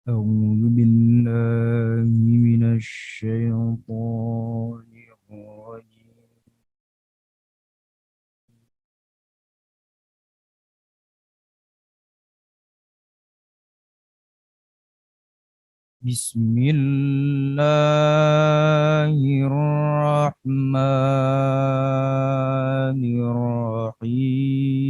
أعوذ بالله من الشيطان الرجيم. بسم الله الرحمن الرحيم.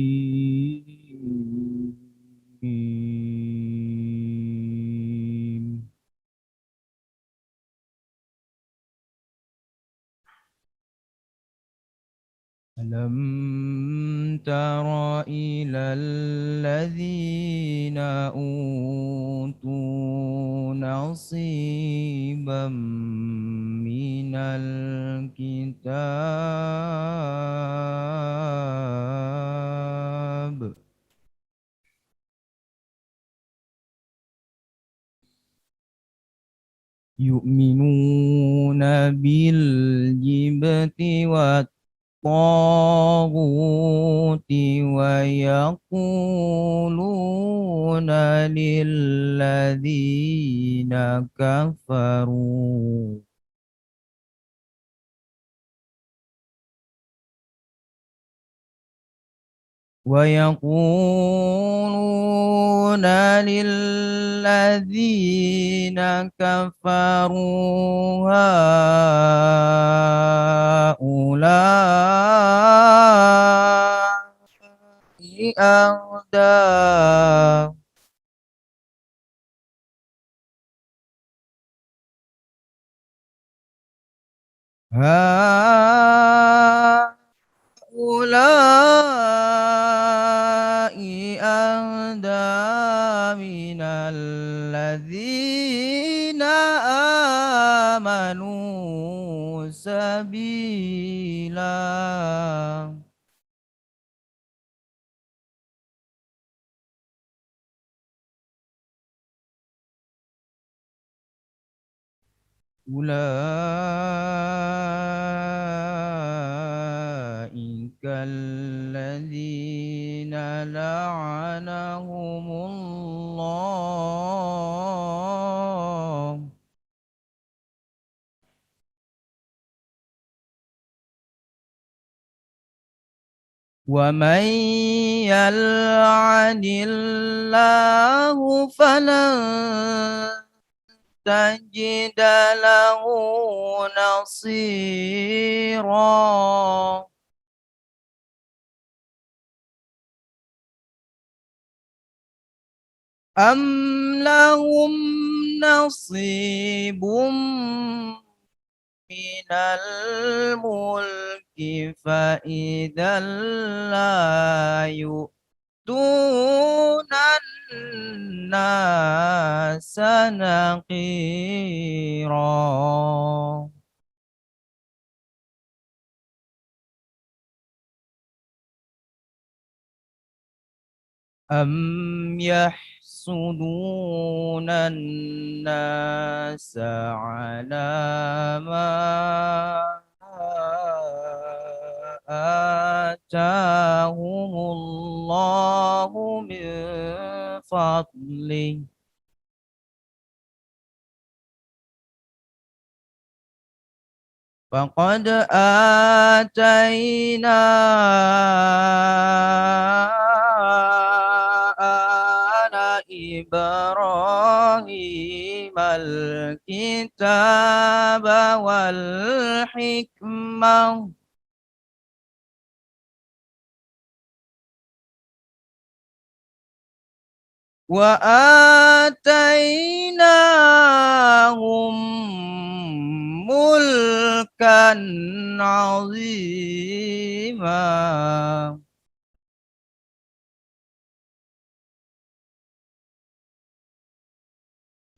ألم تر إلى الذين أوتوا نصيبا من الكتاب يؤمنون بالجبت والطاغوت ويقولون للذين كفروا ويقولون للذين كفروا هؤلاء أهدى هؤلاء أهدى من الذين آمنوا سبيلا. أولئك الذين لعنهم الله ومن يلعن الله فلن تجد له نصيرا. أم لهم نصيب من الملك فإذا لا يؤتون الناس نقيرا. أم يحسدون الناس على ما آتاهم الله من فضله فقد آتينا آل إبراهيم الكتاب والحكمة وآتيناهم ملكا عظيما.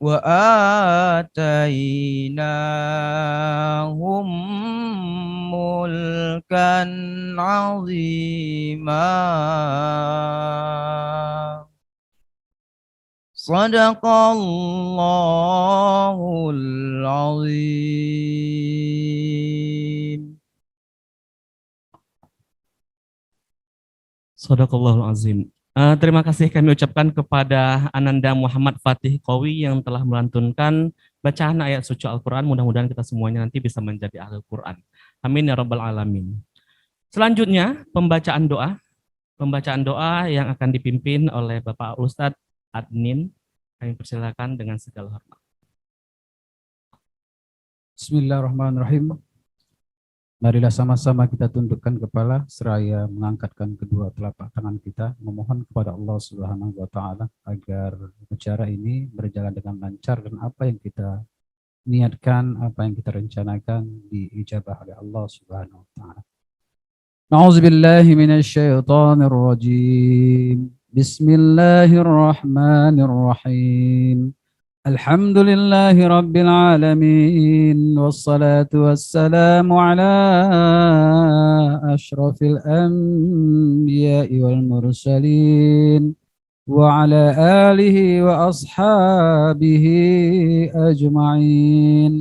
وآتيناهم ملكا عظيما. صدق الله العظيم. Sadaqallahul azim. Terima kasih kami ucapkan kepada Ananda Muhammad Fatih Kowi yang telah melantunkan bacaan ayat suci Al-Quran. Mudah-mudahan kita semuanya nanti bisa menjadi ahli Al-Quran. Amin ya rabbal alamin. Selanjutnya pembacaan doa. Pembacaan doa yang akan dipimpin oleh Bapak Ustadz Adnin. Kami persilakan dengan segala hormat. Bismillahirrahmanirrahim. Marilah sama-sama kita tundukkan kepala seraya mengangkatkan kedua telapak tangan kita, memohon kepada Allah Subhanahu wa taala agar acara ini berjalan dengan lancar dan apa yang kita niatkan, apa yang kita rencanakan diijabah oleh Allah Subhanahu wa taala. A'udzubillahi minasyaitonir rajim. Bismillahirrahmanirrahim. الحمد لله رب العالمين والصلاة والسلام على أشرف الأنبياء والمرسلين وعلى آله وأصحابه أجمعين.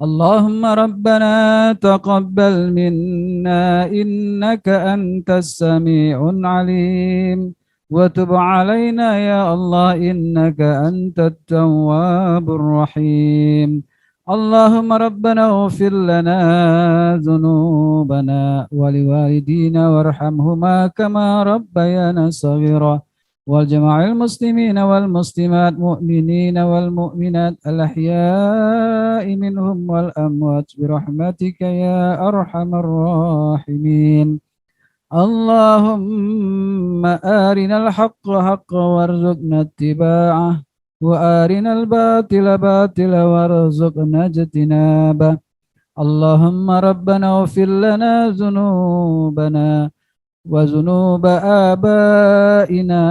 اللهم ربنا تقبل منا إنك أنت السميع العليم وتب علينا يا الله إنك أنت التواب الرحيم. اللهم ربنا اغفر لنا ذنوبنا ولوالدينا وارحمهما كما ربيانا صغيرا والجماع المسلمين والمسلمات مؤمنين والمؤمنات الأحياء منهم والأموات برحمتك يا أرحم الراحمين. اللهم أرنا الحق حقا وارزقنا اتباعه وأرنا الباطل باطلا وارزقنا اجتنابه. اللهم ربنا اغفر لنا ذنوبنا وذنوب آبائنا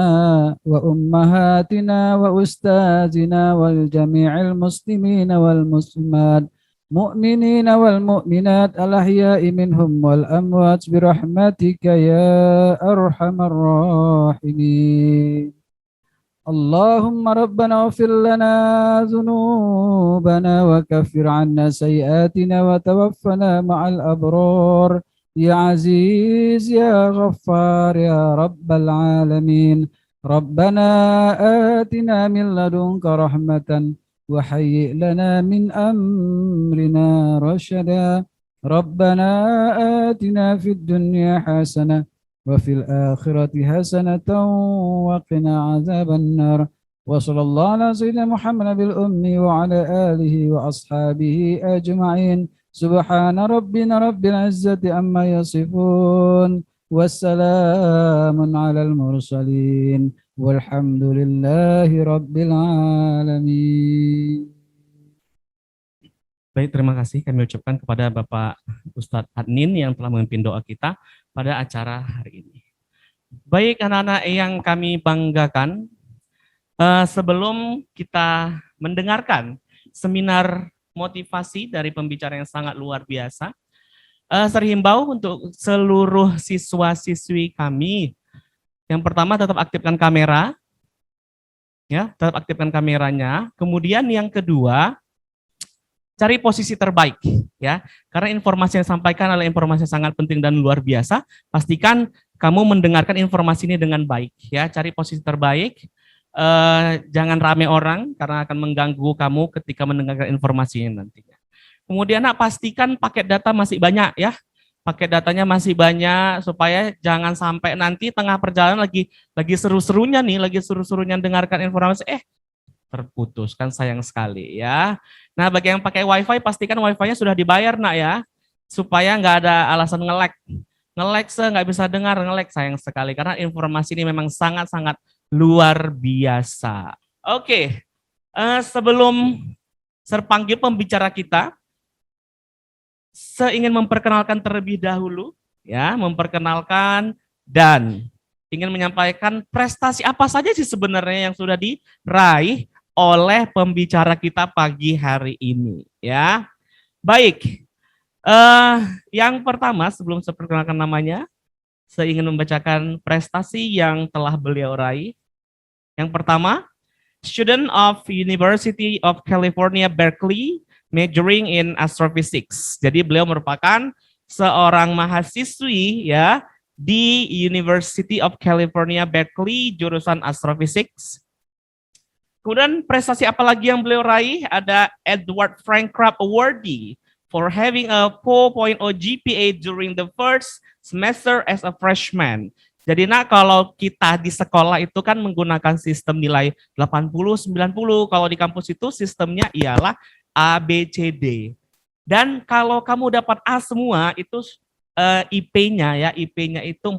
وأمهاتنا وأستاذنا والجميع المسلمين والمسلمات مؤمنين والمؤمنات الأحياء منهم والأموات برحمتك يا أرحم الراحمين. اللهم ربنا اغفر لنا ذنوبنا وكفر عنا سيئاتنا وتوفنا مع الأبرار يا عزيز يا غفار يا رب العالمين. ربنا آتنا من لدنك رحمة وهيئ لنا من أمرنا رشدا. ربنا آتنا في الدنيا حسنة وفي الآخرة حسنة وقنا عذاب النار. وصلى الله على سيدنا محمد بالأمي وعلى آله وأصحابه أجمعين. سبحان ربنا رب العزة عما يصفون والسلام على المرسلين walhamdulillahi rabbil alamin. Baik, terima kasih kami ucapkan kepada Bapak Ustadz Adnin yang telah memimpin doa kita pada acara hari ini. Baik anak-anak yang kami banggakan, sebelum kita mendengarkan seminar motivasi dari pembicara yang sangat luar biasa, terhimbau untuk seluruh siswa-siswi kami. Yang pertama tetap aktifkan kamera, ya, tetap aktifkan kameranya. Kemudian yang kedua, cari posisi terbaik, ya, karena informasi yang disampaikan adalah informasi yang sangat penting dan luar biasa. Pastikan kamu mendengarkan informasi ini dengan baik, ya. Cari posisi terbaik, jangan rame orang karena akan mengganggu kamu ketika mendengarkan informasinya nantinya. Kemudian pastikan paket data masih banyak, ya. Paket datanya masih banyak supaya jangan sampai nanti tengah perjalanan lagi seru-serunya nih, lagi seru-serunya dengarkan informasi, terputus, kan sayang sekali ya. Nah, bagi yang pakai wifi pastikan wifi-nya sudah dibayar nak ya, supaya nggak ada alasan nge-lag nggak bisa dengar, nge-lag sayang sekali karena informasi ini memang sangat-sangat luar biasa. Oke, sebelum terpanggil pembicara kita, saya ingin memperkenalkan terlebih dahulu, ya, memperkenalkan dan ingin menyampaikan prestasi apa saja sih sebenarnya yang sudah diraih oleh pembicara kita pagi hari ini, ya. Baik, yang pertama sebelum saya perkenalkan namanya, saya ingin membacakan prestasi yang telah beliau raih. Yang pertama, student of University of California, Berkeley, majoring in astrophysics. Jadi beliau merupakan seorang mahasiswi ya di University of California, Berkeley, jurusan Astrophysics. Kemudian prestasi apa lagi yang beliau raih? Ada Edward Frank Crabb Awardee for having a 4.0 GPA during the first semester as a freshman. Jadi kalau kita di sekolah itu kan menggunakan sistem nilai 80, 90. Kalau di kampus itu sistemnya ialah A, B, C, D. Dan kalau kamu dapat A semua itu IP-nya itu 4,0.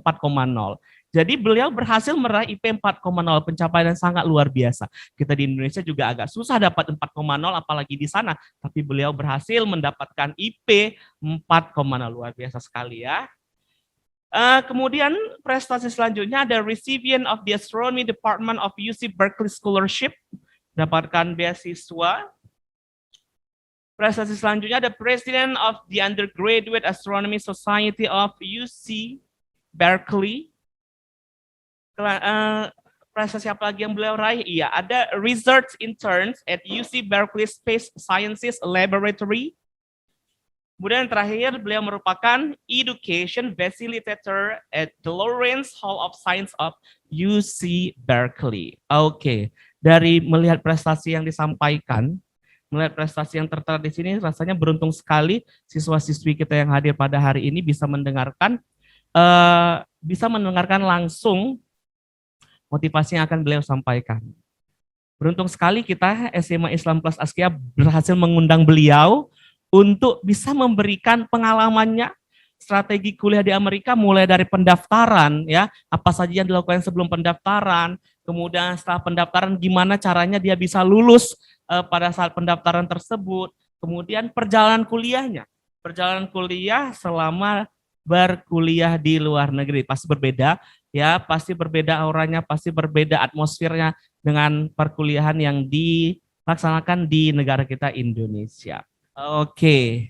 Jadi beliau berhasil meraih IP 4,0, pencapaian yang sangat luar biasa. Kita di Indonesia juga agak susah dapat 4,0 apalagi di sana, tapi beliau berhasil mendapatkan IP 4,0, luar biasa sekali ya. Kemudian prestasi selanjutnya ada recipient of the Astronomy Department of UC Berkeley Scholarship, mendapatkan beasiswa. Prestasi selanjutnya ada President of the Undergraduate Astronomy Society of UC Berkeley. Prestasi apa lagi yang beliau raih? Iya, ada Research Interns at UC Berkeley Space Sciences Laboratory. Kemudian yang terakhir, beliau merupakan Education Facilitator at the Lawrence Hall of Science of UC Berkeley. Oke, dari melihat prestasi yang disampaikan, melihat prestasi yang tertera di sini, rasanya beruntung sekali siswa-siswi kita yang hadir pada hari ini bisa mendengarkan langsung motivasi yang akan beliau sampaikan. Beruntung sekali kita SMA Islam Plus Askia berhasil mengundang beliau untuk bisa memberikan pengalamannya, strategi kuliah di Amerika mulai dari pendaftaran, ya apa saja yang dilakukan sebelum pendaftaran, kemudian setelah pendaftaran gimana caranya dia bisa lulus pada saat pendaftaran tersebut, kemudian perjalanan kuliahnya, perjalanan kuliah selama berkuliah di luar negeri pasti berbeda, ya pasti berbeda auranya, pasti berbeda atmosfernya dengan perkuliahan yang dilaksanakan di negara kita Indonesia. Oke,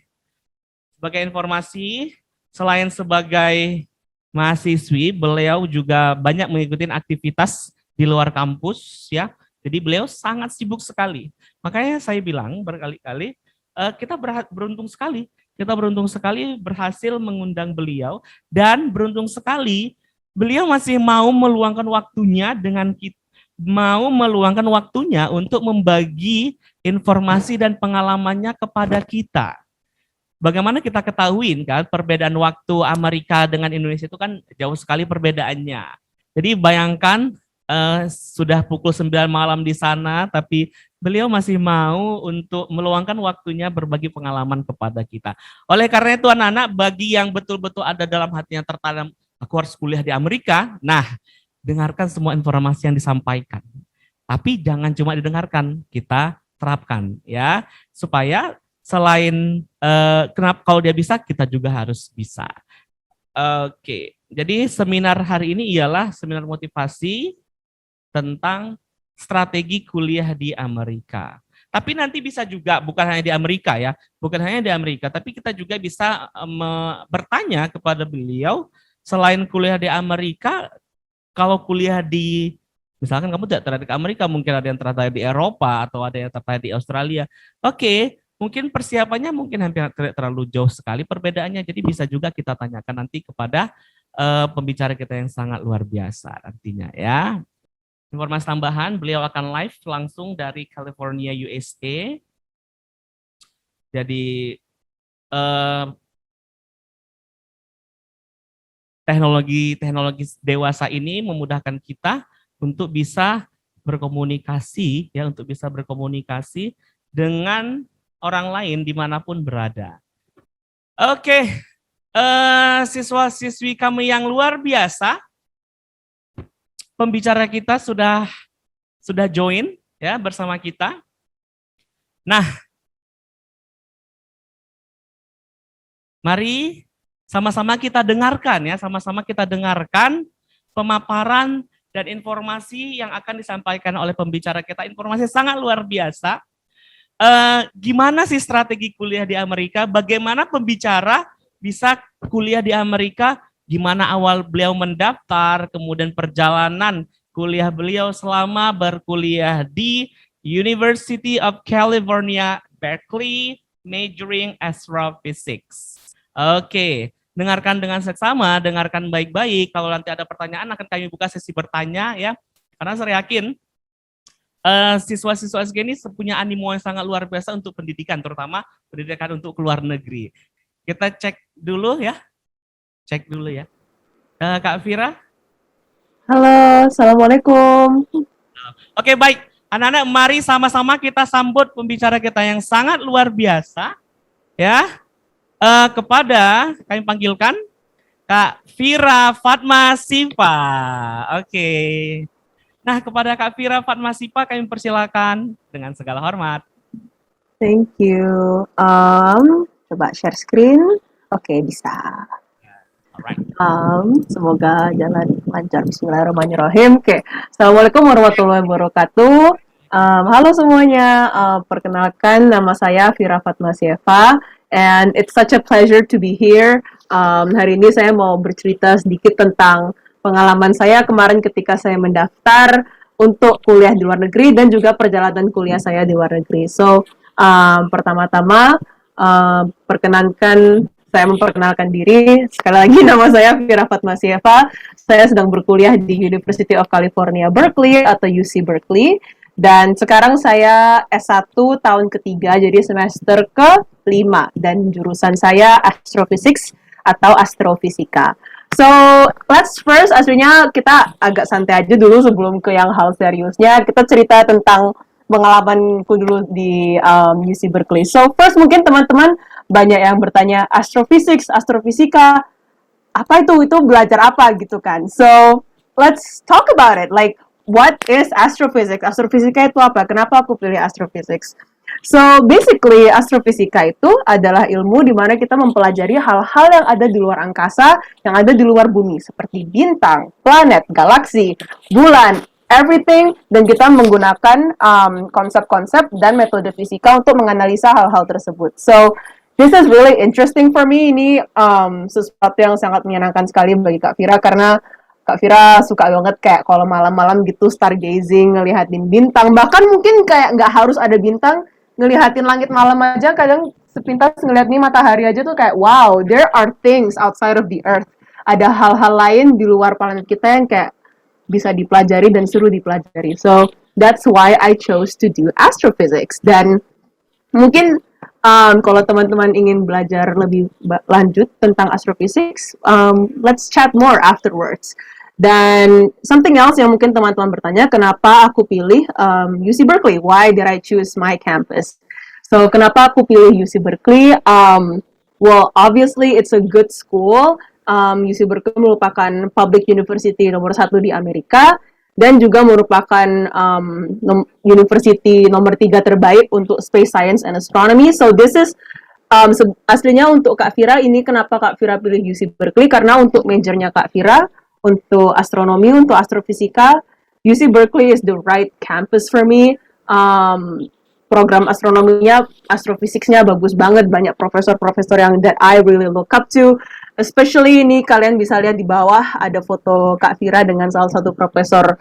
sebagai informasi, selain sebagai mahasiswi, beliau juga banyak mengikuti aktivitas di luar kampus, ya. Jadi beliau sangat sibuk sekali. Makanya saya bilang berkali-kali, kita beruntung sekali. Kita beruntung sekali berhasil mengundang beliau dan beruntung sekali beliau masih mau meluangkan waktunya untuk membagi informasi dan pengalamannya kepada kita. Bagaimana kita ketahuin kan perbedaan waktu Amerika dengan Indonesia itu kan jauh sekali perbedaannya. Jadi bayangkan sudah pukul 9 malam di sana, tapi beliau masih mau untuk meluangkan waktunya berbagi pengalaman kepada kita. Oleh karena itu anak-anak, bagi yang betul-betul ada dalam hatinya tertanam, aku harus kuliah di Amerika, nah dengarkan semua informasi yang disampaikan. Tapi jangan cuma didengarkan, kita terapkan ya, supaya selain kenapa kalau dia bisa, kita juga harus bisa. Oke, jadi seminar hari ini ialah seminar motivasi tentang strategi kuliah di Amerika. Tapi nanti bisa juga, bukan hanya di Amerika ya, bukan hanya di Amerika, tapi kita juga bisa bertanya kepada beliau, selain kuliah di Amerika, kalau kuliah di, misalkan kamu tidak tertarik di Amerika, mungkin ada yang tertarik di Eropa, atau ada yang tertarik di Australia. Oke, mungkin persiapannya mungkin hampir terlalu jauh sekali perbedaannya, jadi bisa juga kita tanyakan nanti kepada pembicara kita yang sangat luar biasa nantinya ya. Informasi tambahan, beliau akan live langsung dari California, USA. Jadi teknologi dewasa ini memudahkan kita untuk bisa berkomunikasi, ya, untuk bisa berkomunikasi dengan orang lain dimanapun berada. Oke, siswa-siswi kami yang luar biasa. Pembicara kita sudah join ya bersama kita. Nah, mari sama-sama kita dengarkan ya, sama-sama kita dengarkan pemaparan dan informasi yang akan disampaikan oleh pembicara kita. Informasi sangat luar biasa. Gimana sih strategi kuliah di Amerika? Bagaimana pembicara bisa kuliah di Amerika? Gimana awal beliau mendaftar, kemudian perjalanan kuliah beliau selama berkuliah di University of California, Berkeley, majoring astrophysics. Oke, dengarkan dengan seksama, dengarkan baik-baik. Kalau nanti ada pertanyaan akan kami buka sesi bertanya ya. Karena saya yakin siswa-siswa SG ini punya animo yang sangat luar biasa untuk pendidikan, terutama pendidikan untuk keluar negeri. Kita cek dulu ya. Cek dulu ya. Kak Vira. Halo, Assalamualaikum. Oke, baik. Anak-anak, mari sama-sama kita sambut pembicara kita yang sangat luar biasa. Ya. Kepada kami panggilkan Kak Vira Fatmasifa. Oke. Nah, kepada Kak Vira Fatmasifa kami persilakan dengan segala hormat. Thank you. Coba share screen. Oke, bisa. Alright. Semoga jalan lancar. Bismillahirrahmanirrahim. Oke. Assalamualaikum warahmatullahi wabarakatuh. Halo semuanya. Perkenalkan, nama saya Vira Fatmasifa. And it's such a pleasure to be here. Hari ini saya mau bercerita sedikit tentang pengalaman saya kemarin ketika saya mendaftar untuk kuliah di luar negeri dan juga perjalanan kuliah saya di luar negeri. So, pertama-tama saya memperkenalkan diri. Sekali lagi nama saya Vira Fatmasifa. Saya sedang berkuliah di University of California, Berkeley atau UC Berkeley. Dan sekarang saya S1 tahun ketiga, jadi semester ke-5. Dan jurusan saya Astrophysics atau Astrofisika. So, let's first, aslinya kita agak santai aja dulu sebelum ke yang hal seriusnya. Kita cerita tentang pengalamanku dulu di UC Berkeley. So, first mungkin teman-teman banyak yang bertanya, Astrophysics, Astrofisika, apa itu belajar apa gitu kan. So, let's talk about it. Like, what is astrophysics? Astrofisika itu apa? Kenapa aku pilih astrophysics? So, basically, astrofisika itu adalah ilmu di mana kita mempelajari hal-hal yang ada di luar angkasa, yang ada di luar bumi, seperti bintang, planet, galaksi, bulan, everything, dan kita menggunakan konsep-konsep dan metode fisika untuk menganalisa hal-hal tersebut. So, this is really interesting for me. Ini sesuatu yang sangat menyenangkan sekali bagi Kak Vira, karena Kak Vira suka banget kayak kalau malam-malam gitu stargazing, ngelihatin bintang. Bahkan mungkin kayak nggak harus ada bintang, ngelihatin langit malam aja, kadang sepintas ngelihat nih matahari aja tuh kayak, wow, there are things outside of the earth. Ada hal-hal lain di luar planet kita yang kayak bisa dipelajari dan seru dipelajari. So, that's why I chose to do astrophysics. Dan mungkin kalau teman-teman ingin belajar lebih lanjut tentang astrophysics, let's chat more afterwards. Dan something else yang mungkin teman-teman bertanya, kenapa aku pilih UC Berkeley? Why did I choose my campus? So, kenapa aku pilih UC Berkeley? Well, obviously it's a good school. UC Berkeley merupakan public university nomor 1 di Amerika, dan juga merupakan university nomor 3 terbaik untuk space science and astronomy. So this is aslinya untuk Kak Vira, ini kenapa Kak Vira pilih UC Berkeley, karena untuk majornya Kak Vira, untuk astronomi, untuk astrofisika, UC Berkeley is the right campus for me. Program astronominya, astrofisiknya bagus banget, banyak profesor-profesor yang that I really look up to. Especially ini kalian bisa lihat di bawah ada foto Kak Vira dengan salah satu profesor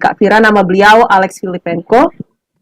Kak Vira, nama beliau Alex Filipenko.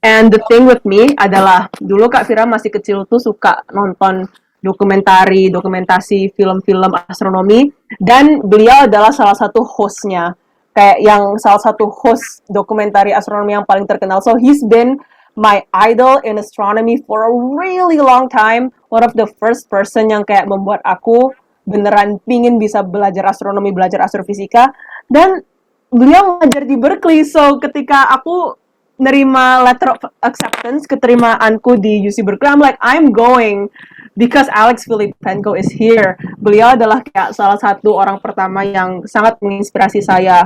And the thing with me adalah dulu Kak Vira masih kecil tuh suka nonton dokumentasi, film-film astronomi, dan beliau adalah salah satu hostnya, kayak yang salah satu host dokumentari astronomi yang paling terkenal. So he's been my idol in astronomy for a really long time. One of the first person yang kayak membuat aku beneran pingin bisa belajar astronomi, belajar astrofisika, dan beliau ngajar di Berkeley. So ketika aku nerima letter of acceptance, keterimaanku di UC Berkeley, I'm like, I'm going because Alex Filipenko is here. Beliau adalah kayak salah satu orang pertama yang sangat menginspirasi saya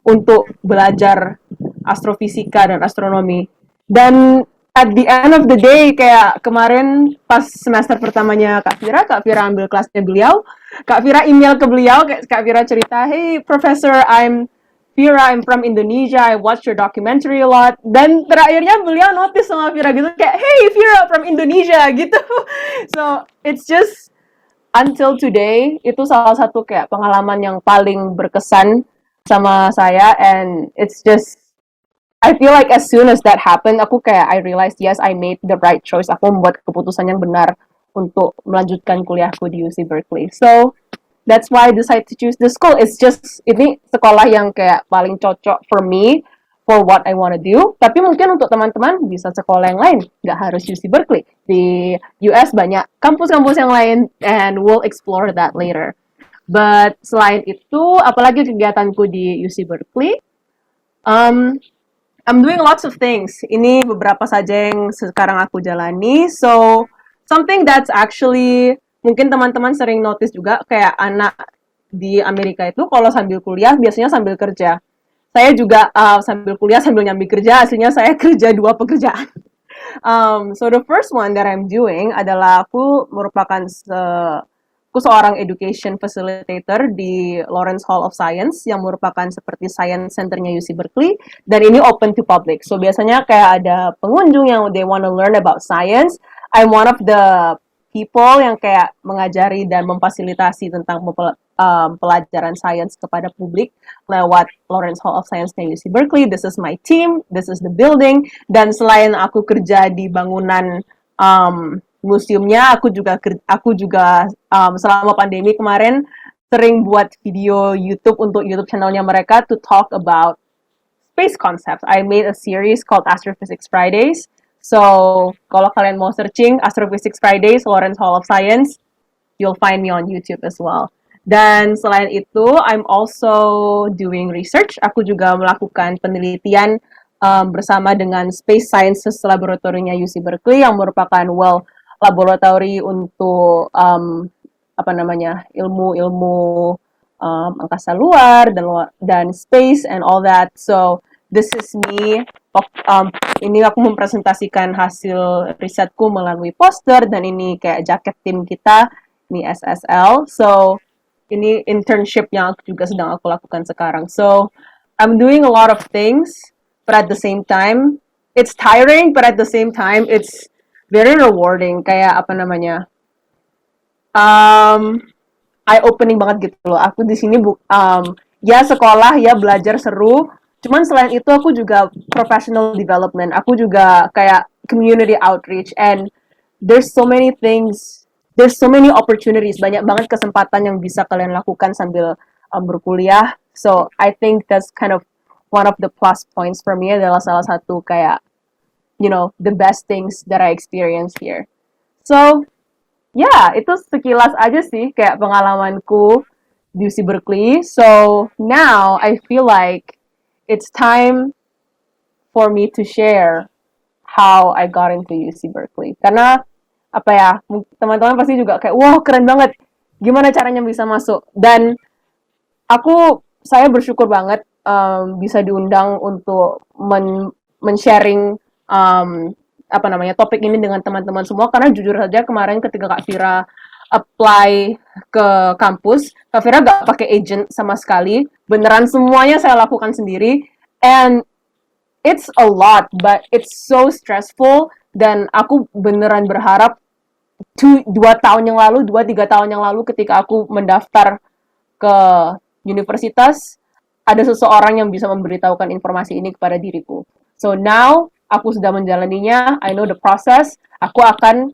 untuk belajar astrofisika dan astronomi. Dan at the end of the day, kayak kemarin pas semester pertamanya Kak Vira ambil kelasnya beliau, Kak Vira email ke beliau, Kak Vira cerita, hey Professor, I'm Vira, I'm from Indonesia, I watched your documentary a lot. Dan terakhirnya beliau notice sama Vira gitu, kayak, hey Vira from Indonesia, gitu. So, it's just, until today, itu salah satu kayak pengalaman yang paling berkesan sama saya, and it's just, I feel like as soon as that happened, aku kayak, I realized, yes, I made the right choice, aku membuat keputusan yang benar untuk melanjutkan kuliahku di UC Berkeley. So that's why I decided to choose this school. It's just ini sekolah yang kayak paling cocok for me for what I want to do. Tapi mungkin untuk teman-teman bisa sekolah yang lain, nggak harus UC Berkeley. Di US banyak kampus-kampus yang lain, and we'll explore that later. But selain itu, apalagi kegiatanku di UC Berkeley, I'm doing lots of things. Ini beberapa saja yang sekarang aku jalani. So something that's actually mungkin teman-teman sering notice juga, kayak anak di Amerika itu kalau sambil kuliah biasanya sambil kerja. Saya juga sambil kuliah sambil nyambi kerja, hasilnya saya kerja 2 pekerjaan. So the first one that I'm doing adalah aku merupakan aku seorang education facilitator di Lawrence Hall of Science yang merupakan seperti science centernya UC Berkeley, dan ini open to public. So biasanya kayak ada pengunjung yang they want to learn about science. I'm one of the people yang kayak mengajari dan memfasilitasi tentang pelajaran sains kepada publik lewat Lawrence Hall of Science di UC Berkeley. This is my team, this is the building, dan selain aku kerja di bangunan museumnya, aku juga selama pandemi kemarin sering buat video YouTube untuk YouTube channelnya mereka to talk about space concepts. I made a series called Astrophysics Fridays. So, kalau kalian mau searching Astrophysics Fridays, Lawrence Hall of Science, you'll find me on YouTube as well. Dan selain itu, I'm also doing research. Aku juga melakukan penelitian bersama dengan Space Sciences Laboratoriumnya UC Berkeley yang merupakan laboratori untuk ilmu-ilmu angkasa luar dan space and all that. So, this is me. Ini aku mempresentasikan hasil risetku melalui poster, dan ini kayak jaket tim kita, ini SSL. So, ini internship yang juga sedang aku lakukan sekarang. So, I'm doing a lot of things, but at the same time, it's tiring, but at the same time, it's very rewarding. Kayak eye-opening banget gitu loh. Aku di sini ya sekolah, ya belajar seru. Cuman selain itu aku juga professional development. Aku juga kayak community outreach, and there's so many things, there's so many opportunities, banyak banget kesempatan yang bisa kalian lakukan sambil berkuliah. So I think that's kind of one of the plus points for me, adalah salah satu kayak, the best things that I experience here. So yeah, itu sekilas aja sih kayak pengalamanku di UC Berkeley. So now I feel like it's time for me to share how I got into UC Berkeley. Karena teman-teman pasti juga kayak, wah keren banget, gimana caranya bisa masuk. Dan saya bersyukur banget bisa diundang untuk men-sharing topik ini dengan teman-teman semua, karena jujur saja kemarin ketika Kak Fira apply ke kampus, Kak Fira gak pakai agent sama sekali, beneran semuanya saya lakukan sendiri, and it's a lot, but it's so stressful, dan aku beneran berharap 2-3 tahun yang lalu ketika aku mendaftar ke universitas, ada seseorang yang bisa memberitahukan informasi ini kepada diriku. So now, aku sudah menjalaninya, I know the process, aku akan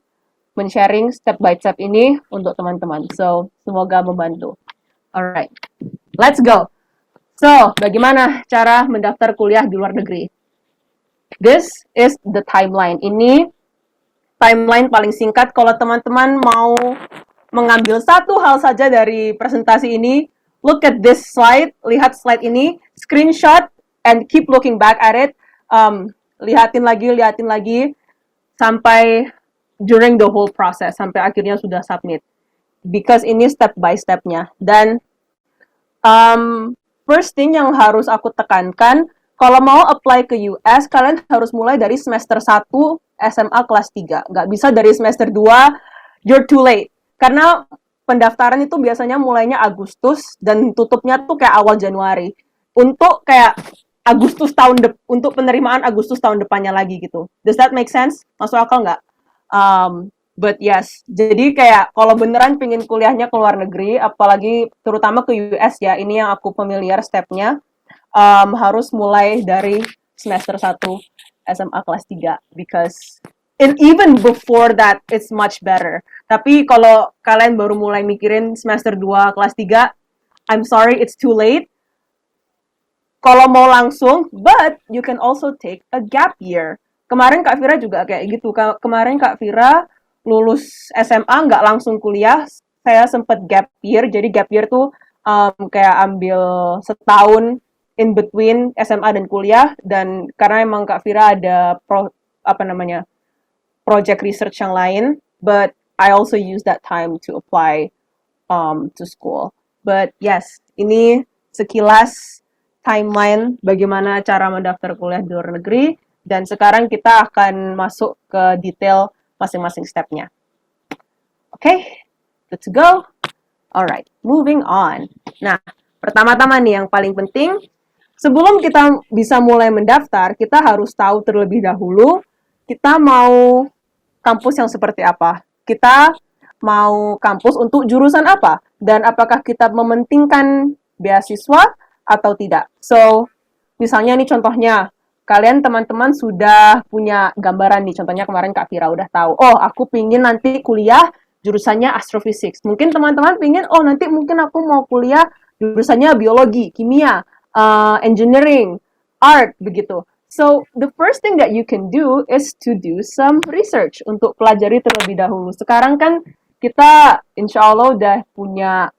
men-sharing step by step ini untuk teman-teman. So, semoga membantu. Alright, let's go. So, bagaimana cara mendaftar kuliah di luar negeri? This is the timeline. Ini timeline paling singkat. Kalau teman-teman mau mengambil satu hal saja dari presentasi ini, look at this slide, lihat slide ini, screenshot, and keep looking back at it. Lihatin lagi, sampai during the whole process, sampai akhirnya sudah submit. Because ini step by step-nya. Dan first thing yang harus aku tekankan, kalau mau apply ke US, kalian harus mulai dari semester 1 SMA kelas 3. Nggak bisa dari semester 2, you're too late. Karena pendaftaran itu biasanya mulainya Agustus, dan tutupnya tuh kayak awal Januari. Untuk kayak untuk penerimaan Agustus tahun depannya lagi gitu. Does that make sense? Masuk akal nggak? But yes, jadi kayak kalau beneran pengen kuliahnya ke luar negeri, apalagi terutama ke US ya, ini yang aku familiar stepnya, harus mulai dari semester 1 SMA kelas 3, because and even before that, it's much better. Tapi kalau kalian baru mulai mikirin semester 2, kelas 3, I'm sorry, it's too late. Kalau mau langsung, but you can also take a gap year. Kemarin Kak Vira juga kayak gitu. Kemarin Kak Vira lulus SMA nggak langsung kuliah, saya sempat gap year. Jadi gap year tuh kayak ambil setahun in between SMA dan kuliah. Dan karena emang Kak Vira ada project research yang lain, but I also use that time to apply to school. But yes, ini sekilas timeline bagaimana cara mendaftar kuliah di luar negeri, dan sekarang kita akan masuk ke detail masing-masing stepnya. Okay, good to go. Alright, moving on. Nah, pertama-tama nih yang paling penting, sebelum kita bisa mulai mendaftar, kita harus tahu terlebih dahulu kita mau kampus yang seperti apa. Kita mau kampus untuk jurusan apa, dan apakah kita mementingkan beasiswa atau tidak. So, misalnya nih contohnya, kalian teman-teman sudah punya gambaran nih, contohnya kemarin Kak Vira udah tahu, oh aku pingin nanti kuliah jurusannya astrophysics. Mungkin teman-teman pingin, oh nanti mungkin aku mau kuliah jurusannya biologi, kimia, engineering, art, begitu. So, the first thing that you can do is to do some research untuk pelajari terlebih dahulu. Sekarang kan kita insya Allah udah punya,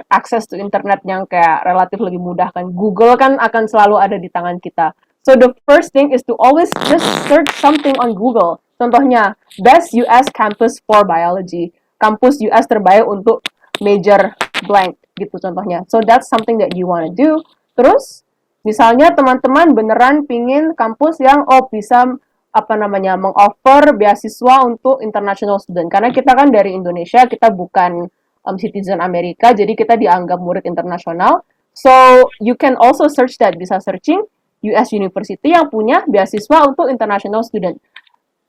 access to internet yang kayak relatif lebih mudah kan. Google kan akan selalu ada di tangan kita. So, the first thing is to always just search something on Google. Contohnya, best US campus for biology. Kampus US terbaik untuk major blank, gitu contohnya. So, that's something that you want to do. Terus, misalnya teman-teman beneran pingin kampus yang bisa meng-offer beasiswa untuk international student. Karena kita kan dari Indonesia, kita bukan citizen Amerika, jadi kita dianggap murid internasional. So, you can also search that, bisa searching US University yang punya beasiswa untuk international student.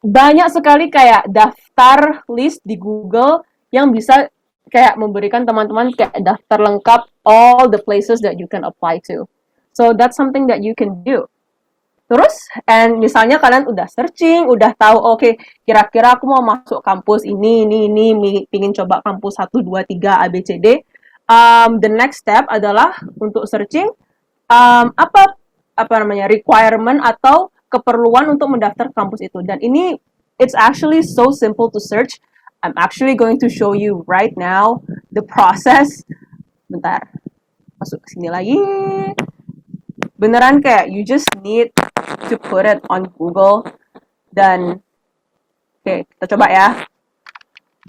Banyak sekali kayak daftar list di Google yang bisa kayak memberikan teman-teman kayak daftar lengkap all the places that you can apply to. So, that's something that you can do. Terus, and misalnya kalian udah searching, udah tahu, oke, kira-kira aku mau masuk kampus ini, pingin coba kampus 1, 2, 3, A, B, C, D. The next step adalah untuk searching, requirement atau keperluan untuk mendaftar kampus itu. Dan ini, it's actually so simple to search. I'm actually going to show you right now the process. Bentar, masuk ke sini lagi. Beneran kayak you just need to put it on Google dan oke, kita coba ya.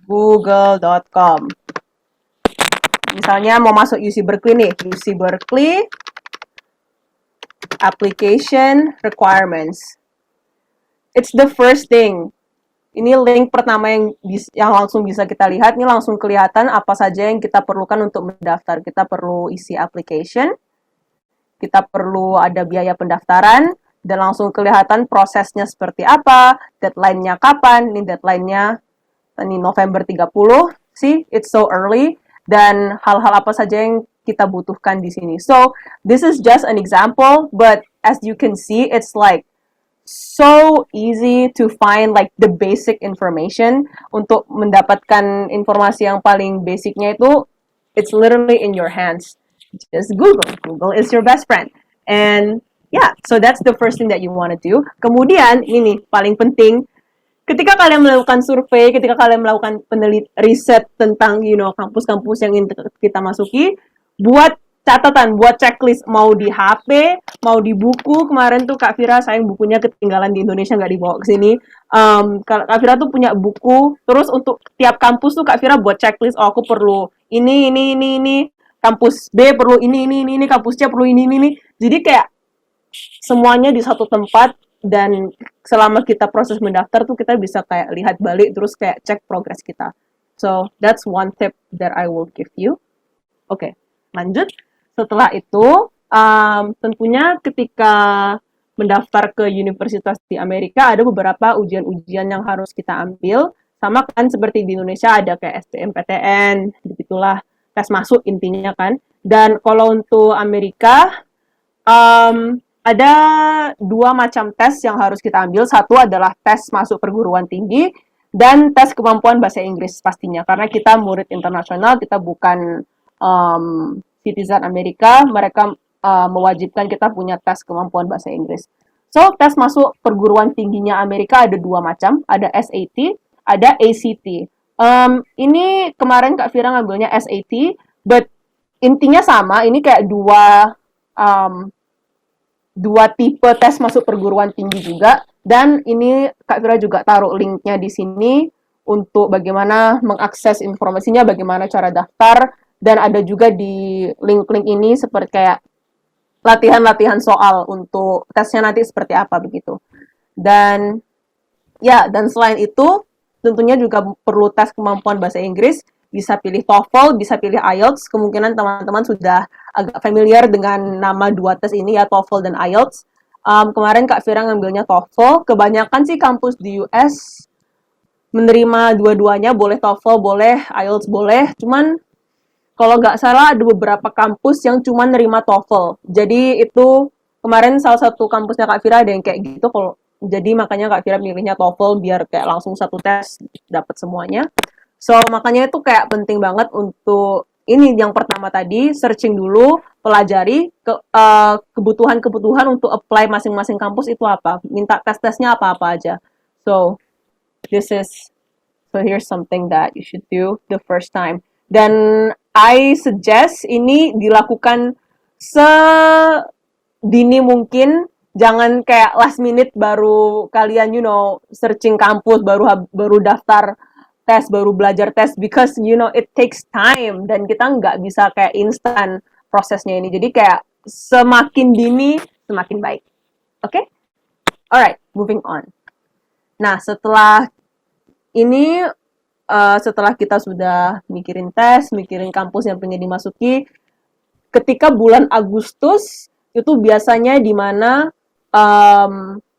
google.com. Misalnya mau masuk UC Berkeley nih, UC Berkeley application requirements. It's the first thing. Ini link pertama yang langsung bisa kita lihat, ini langsung kelihatan apa saja yang kita perlukan untuk mendaftar. Kita perlu isi application. Kita perlu ada biaya pendaftaran, dan langsung kelihatan prosesnya seperti apa, deadline-nya kapan, ini deadline-nya ini November 30, see, it's so early, dan hal-hal apa saja yang kita butuhkan di sini. So, this is just an example, but as you can see, it's like so easy to find like the basic information. Untuk mendapatkan informasi yang paling basicnya itu, it's literally in your hands. Just Google. Google is your best friend. And yeah, so that's the first thing that you want to do. Kemudian, ini paling penting, ketika kalian melakukan survei, ketika kalian melakukan riset tentang, kampus-kampus yang ingin kita masuki, buat catatan, buat checklist, mau di HP, mau di buku. Kemarin tuh Kak Vira, sayang bukunya ketinggalan di Indonesia, nggak dibawa ke sini. Kak Vira tuh punya buku, terus untuk tiap kampus tuh Kak Vira buat checklist, oh aku perlu ini. Kampus B perlu ini, kampus C perlu ini. Jadi kayak semuanya di satu tempat, dan selama kita proses mendaftar tuh kita bisa kayak lihat balik, terus kayak cek progres kita. So, that's one tip that I will give you. Oke, lanjut. Setelah itu, tentunya ketika mendaftar ke universitas di Amerika, ada beberapa ujian-ujian yang harus kita ambil. Sama kan seperti di Indonesia ada kayak SBMPTN, begitulah. Tes masuk intinya kan. Dan kalau untuk Amerika, ada 2 macam tes yang harus kita ambil. Satu adalah tes masuk perguruan tinggi, dan tes kemampuan bahasa Inggris pastinya, karena kita murid internasional, kita bukan citizen Amerika, mereka mewajibkan kita punya tes kemampuan bahasa Inggris. So, tes masuk perguruan tingginya Amerika ada 2 macam, ada SAT, ada ACT. Ini kemarin Kak Fira ngambilnya SAT, but intinya sama, ini kayak dua tipe tes masuk perguruan tinggi juga, dan ini Kak Fira juga taruh linknya di sini untuk bagaimana mengakses informasinya, bagaimana cara daftar, dan ada juga di link-link ini seperti kayak latihan-latihan soal untuk tesnya nanti seperti apa begitu. Dan dan selain itu tentunya juga perlu tes kemampuan bahasa Inggris, bisa pilih TOEFL, bisa pilih IELTS. Kemungkinan teman-teman sudah agak familiar dengan nama 2 tes ini ya, TOEFL dan IELTS. Kemarin Kak Fira ngambilnya TOEFL. Kebanyakan sih kampus di US menerima dua-duanya, boleh TOEFL, boleh IELTS, boleh. Cuman kalau nggak salah ada beberapa kampus yang cuma nerima TOEFL. Jadi itu kemarin salah satu kampusnya Kak Fira ada yang kayak gitu. Jadi makanya Kak Fira milihnya TOEFL biar kayak langsung satu tes dapat semuanya. So, makanya itu kayak penting banget untuk ini yang pertama tadi, searching dulu, pelajari kebutuhan-kebutuhan untuk apply masing-masing kampus itu apa, minta tes-tesnya apa-apa aja. So, here's something that you should do the first time. Dan I suggest ini dilakukan sedini mungkin, jangan kayak last minute baru kalian searching kampus, baru daftar tes, baru belajar tes, because it takes time dan kita nggak bisa kayak instan prosesnya ini. Jadi kayak semakin dini semakin baik. Oke? Alright, moving on. Nah, setelah ini setelah kita sudah mikirin tes, mikirin kampus yang pengen dimasuki, ketika bulan Agustus itu biasanya di mana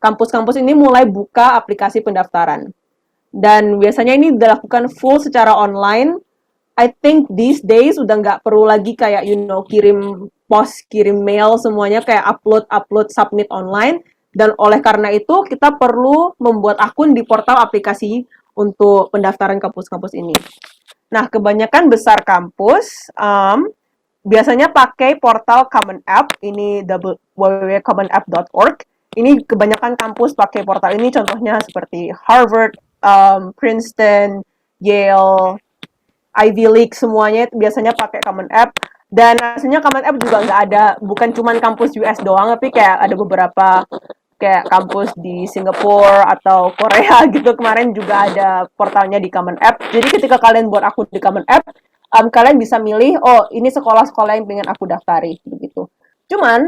kampus-kampus ini mulai buka aplikasi pendaftaran. Dan biasanya ini dilakukan full secara online. I think these days udah nggak perlu lagi kayak kirim post, kirim mail, semuanya kayak upload, submit online. Dan oleh karena itu kita perlu membuat akun di portal aplikasi untuk pendaftaran kampus-kampus ini. Nah, kebanyakan besar kampus biasanya pakai portal Common App, ini www.commonapp.org. Ini kebanyakan kampus pakai portal ini, contohnya seperti Harvard, Princeton, Yale, Ivy League, semuanya biasanya pakai Common App. Dan hasilnya Common App juga nggak ada, bukan cuma kampus US doang, tapi kayak ada beberapa kayak kampus di Singapura atau Korea gitu. Kemarin juga ada portalnya di Common App. Jadi ketika kalian buat akun di Common App, kalian bisa milih, oh ini sekolah-sekolah yang pengen aku daftari, begitu. Cuman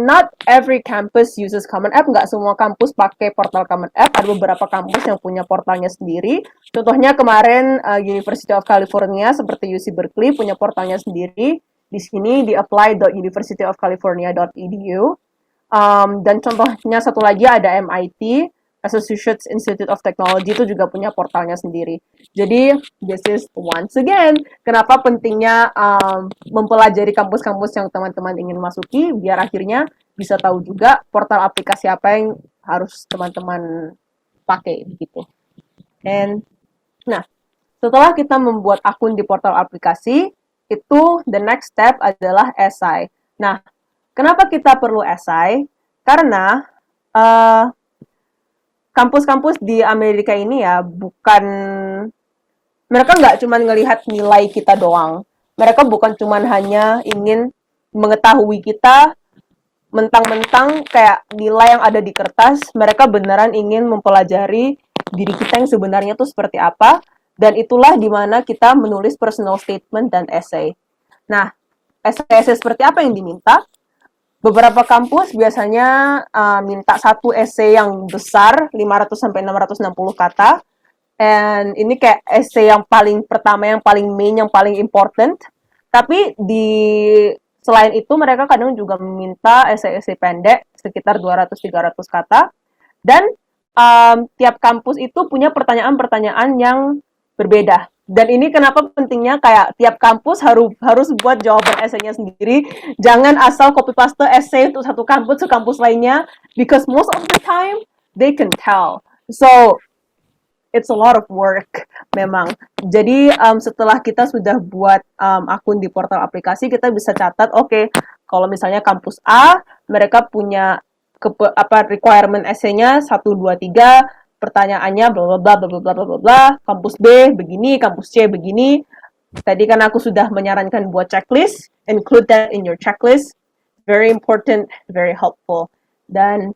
not every campus uses Common App. Nggak semua kampus pakai portal Common App. Ada beberapa kampus yang punya portalnya sendiri. Contohnya kemarin University of California seperti UC Berkeley punya portalnya sendiri. Di sini di apply.universityofcalifornia.edu. Dan contohnya satu lagi ada MIT, Massachusetts Institute of Technology, itu juga punya portalnya sendiri. Jadi, this is once again, kenapa pentingnya mempelajari kampus-kampus yang teman-teman ingin masuki, biar akhirnya bisa tahu juga portal aplikasi apa yang harus teman-teman pakai, begitu. Nah, setelah kita membuat akun di portal aplikasi, itu the next step adalah essay. Nah, kenapa kita perlu essay? Karena kampus-kampus di Amerika ini ya mereka nggak cuma ngelihat nilai kita doang. Mereka bukan cuma hanya ingin mengetahui kita mentang-mentang kayak nilai yang ada di kertas. Mereka beneran ingin mempelajari diri kita yang sebenarnya tuh seperti apa. Dan itulah dimana kita menulis personal statement dan essay. Nah, essay seperti apa yang diminta? Beberapa kampus biasanya minta satu essay yang besar, 500-660 kata. And ini kayak essay yang paling pertama, yang paling main, yang paling important. Tapi selain itu mereka kadang juga meminta essay-essay pendek, sekitar 200-300 kata. Dan tiap kampus itu punya pertanyaan-pertanyaan yang berbeda. Dan ini kenapa pentingnya kayak tiap kampus harus buat jawaban esainya sendiri. Jangan asal copy paste essay untuk satu kampus ke kampus lainnya, because most of the time they can tell. So it's a lot of work memang. Jadi setelah kita sudah buat akun di portal aplikasi, kita bisa catat, oke, kalau misalnya kampus A, mereka punya requirement essay-nya 1, 2, 3, pertanyaannya bla bla bla bla bla bla bla bla, kampus B begini, kampus C begini. Tadi kan aku sudah menyarankan buat checklist, include that in your checklist. Very important, very helpful. Dan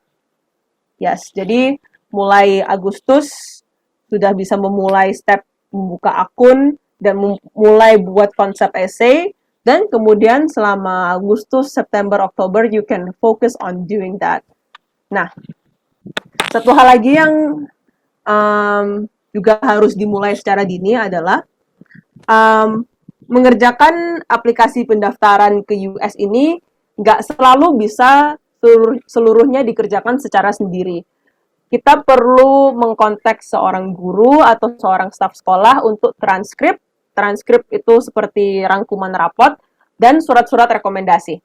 yes, jadi mulai Agustus sudah bisa memulai step membuka akun dan mulai buat konsep essay, dan kemudian selama Agustus, September, Oktober you can focus on doing that. Nah, satu hal lagi yang juga harus dimulai secara dini adalah mengerjakan aplikasi pendaftaran ke US ini nggak selalu bisa seluruhnya dikerjakan secara sendiri. Kita perlu mengkontak seorang guru atau seorang staf sekolah untuk transkrip. Transkrip itu seperti rangkuman rapot dan surat-surat rekomendasi.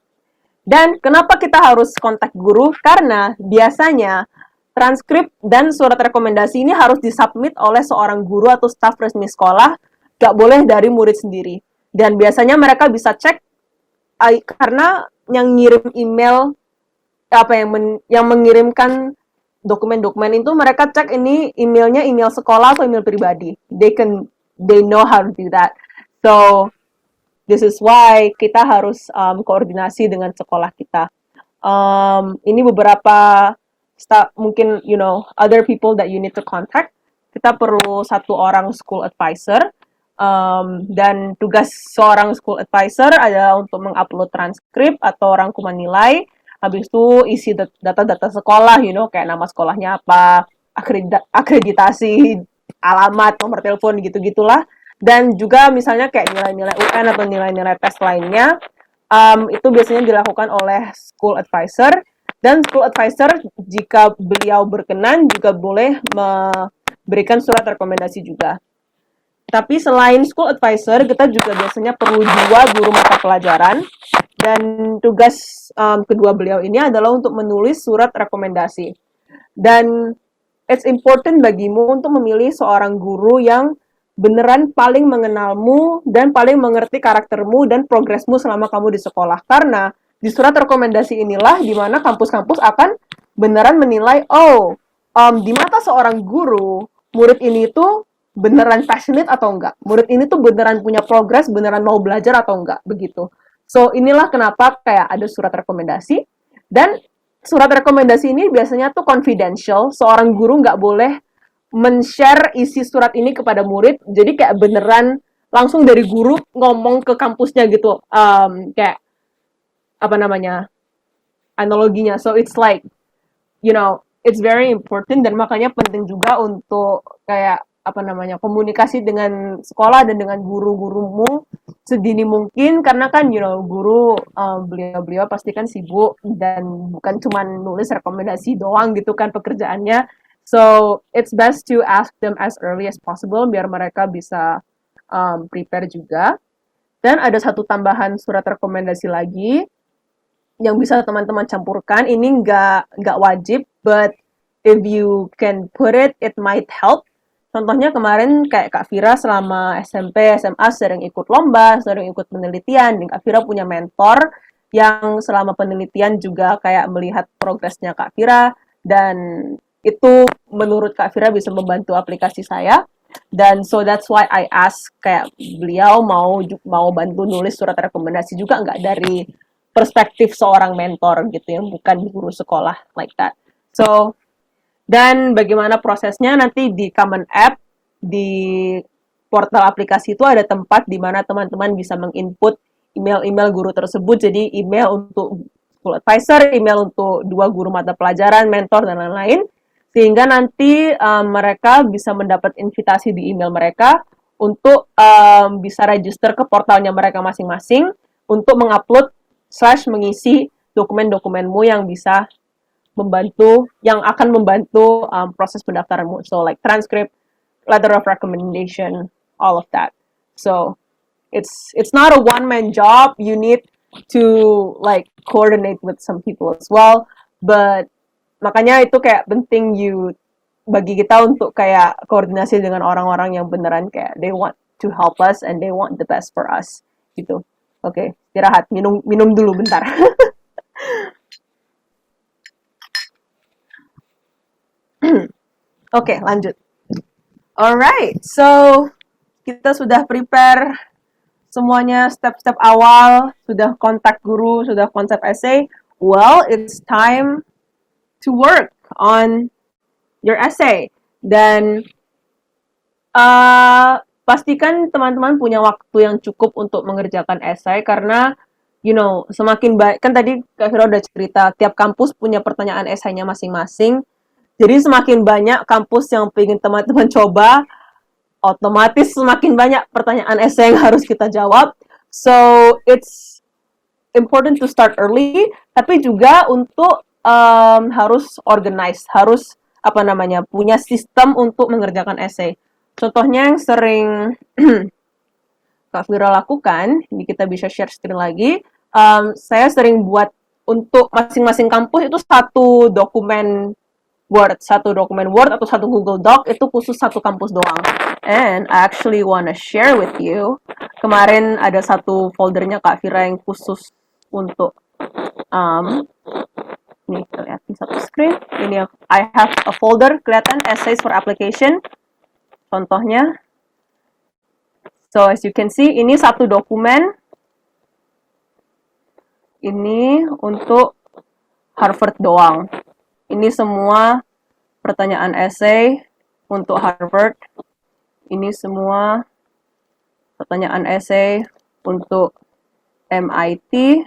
Dan kenapa kita harus kontak guru? Karena biasanya transkrip dan surat rekomendasi ini harus disubmit oleh seorang guru atau staf resmi sekolah, nggak boleh dari murid sendiri. Dan biasanya mereka bisa cek karena yang ngirim email yang mengirimkan dokumen-dokumen itu mereka cek ini emailnya email sekolah atau email pribadi. They know how to do that. So this is why kita harus koordinasi dengan sekolah kita. Ini beberapa mungkin other people that you need to contact. Kita perlu satu orang school advisor. Dan tugas seorang school advisor adalah untuk mengupload transkrip atau rangkuman nilai, habis itu isi data-data sekolah, kayak nama sekolahnya apa, akreditasi, alamat, nomor telepon, gitu-gitulah, dan juga misalnya kayak nilai-nilai UN atau nilai-nilai tes lainnya, itu biasanya dilakukan oleh school advisor, dan school advisor jika beliau berkenan juga boleh memberikan surat rekomendasi juga. Tapi selain school advisor, kita juga biasanya perlu 2 guru mata pelajaran, dan tugas kedua beliau ini adalah untuk menulis surat rekomendasi. Dan it's important bagimu untuk memilih seorang guru yang beneran paling mengenalmu dan paling mengerti karaktermu dan progresmu selama kamu di sekolah. Karena di surat rekomendasi inilah di mana kampus-kampus akan beneran menilai, di mata seorang guru, murid ini tuh beneran passionate atau enggak. Murid ini tuh beneran punya progres, beneran mau belajar atau enggak, begitu. So, inilah kenapa kayak ada surat rekomendasi. Dan surat rekomendasi ini biasanya tuh confidential. Seorang guru nggak boleh men-share isi surat ini kepada murid. Jadi kayak beneran langsung dari guru ngomong ke kampusnya gitu. Kayak, analoginya. So, it's like, it's very important dan makanya penting juga untuk kayak komunikasi dengan sekolah dan dengan guru-gurumu sedini mungkin, karena kan guru beliau pasti kan sibuk dan bukan cuma nulis rekomendasi doang gitu kan pekerjaannya. So it's best to ask them as early as possible biar mereka bisa prepare juga. Dan ada satu tambahan surat rekomendasi lagi yang bisa teman-teman campurkan. Ini nggak wajib, but if you can put it might help. Contohnya kemarin kayak Kak Fira selama SMP, SMA sering ikut lomba, sering ikut penelitian, dan Kak Fira punya mentor yang selama penelitian juga kayak melihat progresnya Kak Fira, dan itu menurut Kak Fira bisa membantu aplikasi saya. Dan so that's why I ask kayak beliau mau bantu nulis surat rekomendasi juga nggak dari perspektif seorang mentor gitu yang bukan guru sekolah like that. So dan bagaimana prosesnya nanti di Common App, di portal aplikasi itu ada tempat di mana teman-teman bisa menginput email-email guru tersebut. Jadi email untuk school advisor, email untuk 2 guru mata pelajaran, mentor, dan lain-lain. Sehingga nanti mereka bisa mendapat invitasi di email mereka untuk bisa register ke portalnya mereka masing-masing untuk mengupload / mengisi dokumen-dokumenmu yang bisa yang akan membantu proses pendaftaranmu. So like transcript, letter of recommendation, all of that. So it's not a one-man job. You need to like coordinate with some people as well. But makanya itu kayak penting you bagi kita untuk kayak koordinasi dengan orang-orang yang beneran kayak they want to help us and they want the best for us gitu. Oke, istirahat, minum dulu bentar. Oke, lanjut. Alright, so kita sudah prepare semuanya step-step awal, sudah kontak guru, sudah konsep essay. Well, it's time to work on your essay. Dan pastikan teman-teman punya waktu yang cukup untuk mengerjakan essay karena semakin baik, kan tadi Kak Fira udah cerita tiap kampus punya pertanyaan essay-nya masing-masing. Jadi semakin banyak kampus yang pengen teman-teman coba, otomatis semakin banyak pertanyaan essay yang harus kita jawab. So it's important to start early, tapi juga untuk harus organize, harus punya sistem untuk mengerjakan essay. Contohnya yang sering Kak Fira lakukan, ini kita bisa share screen lagi. Saya sering buat untuk masing-masing kampus itu satu dokumen Word atau satu Google Doc itu khusus satu kampus doang. And I actually wanna share with you. Kemarin ada satu foldernya Kak Fira yang khusus untuk ini kelihatan satu screen. Ini I have a folder kelihatan essays for application. Contohnya. So as you can see ini satu dokumen. Ini untuk Harvard doang. Ini semua pertanyaan essay untuk Harvard. Ini semua pertanyaan essay untuk MIT.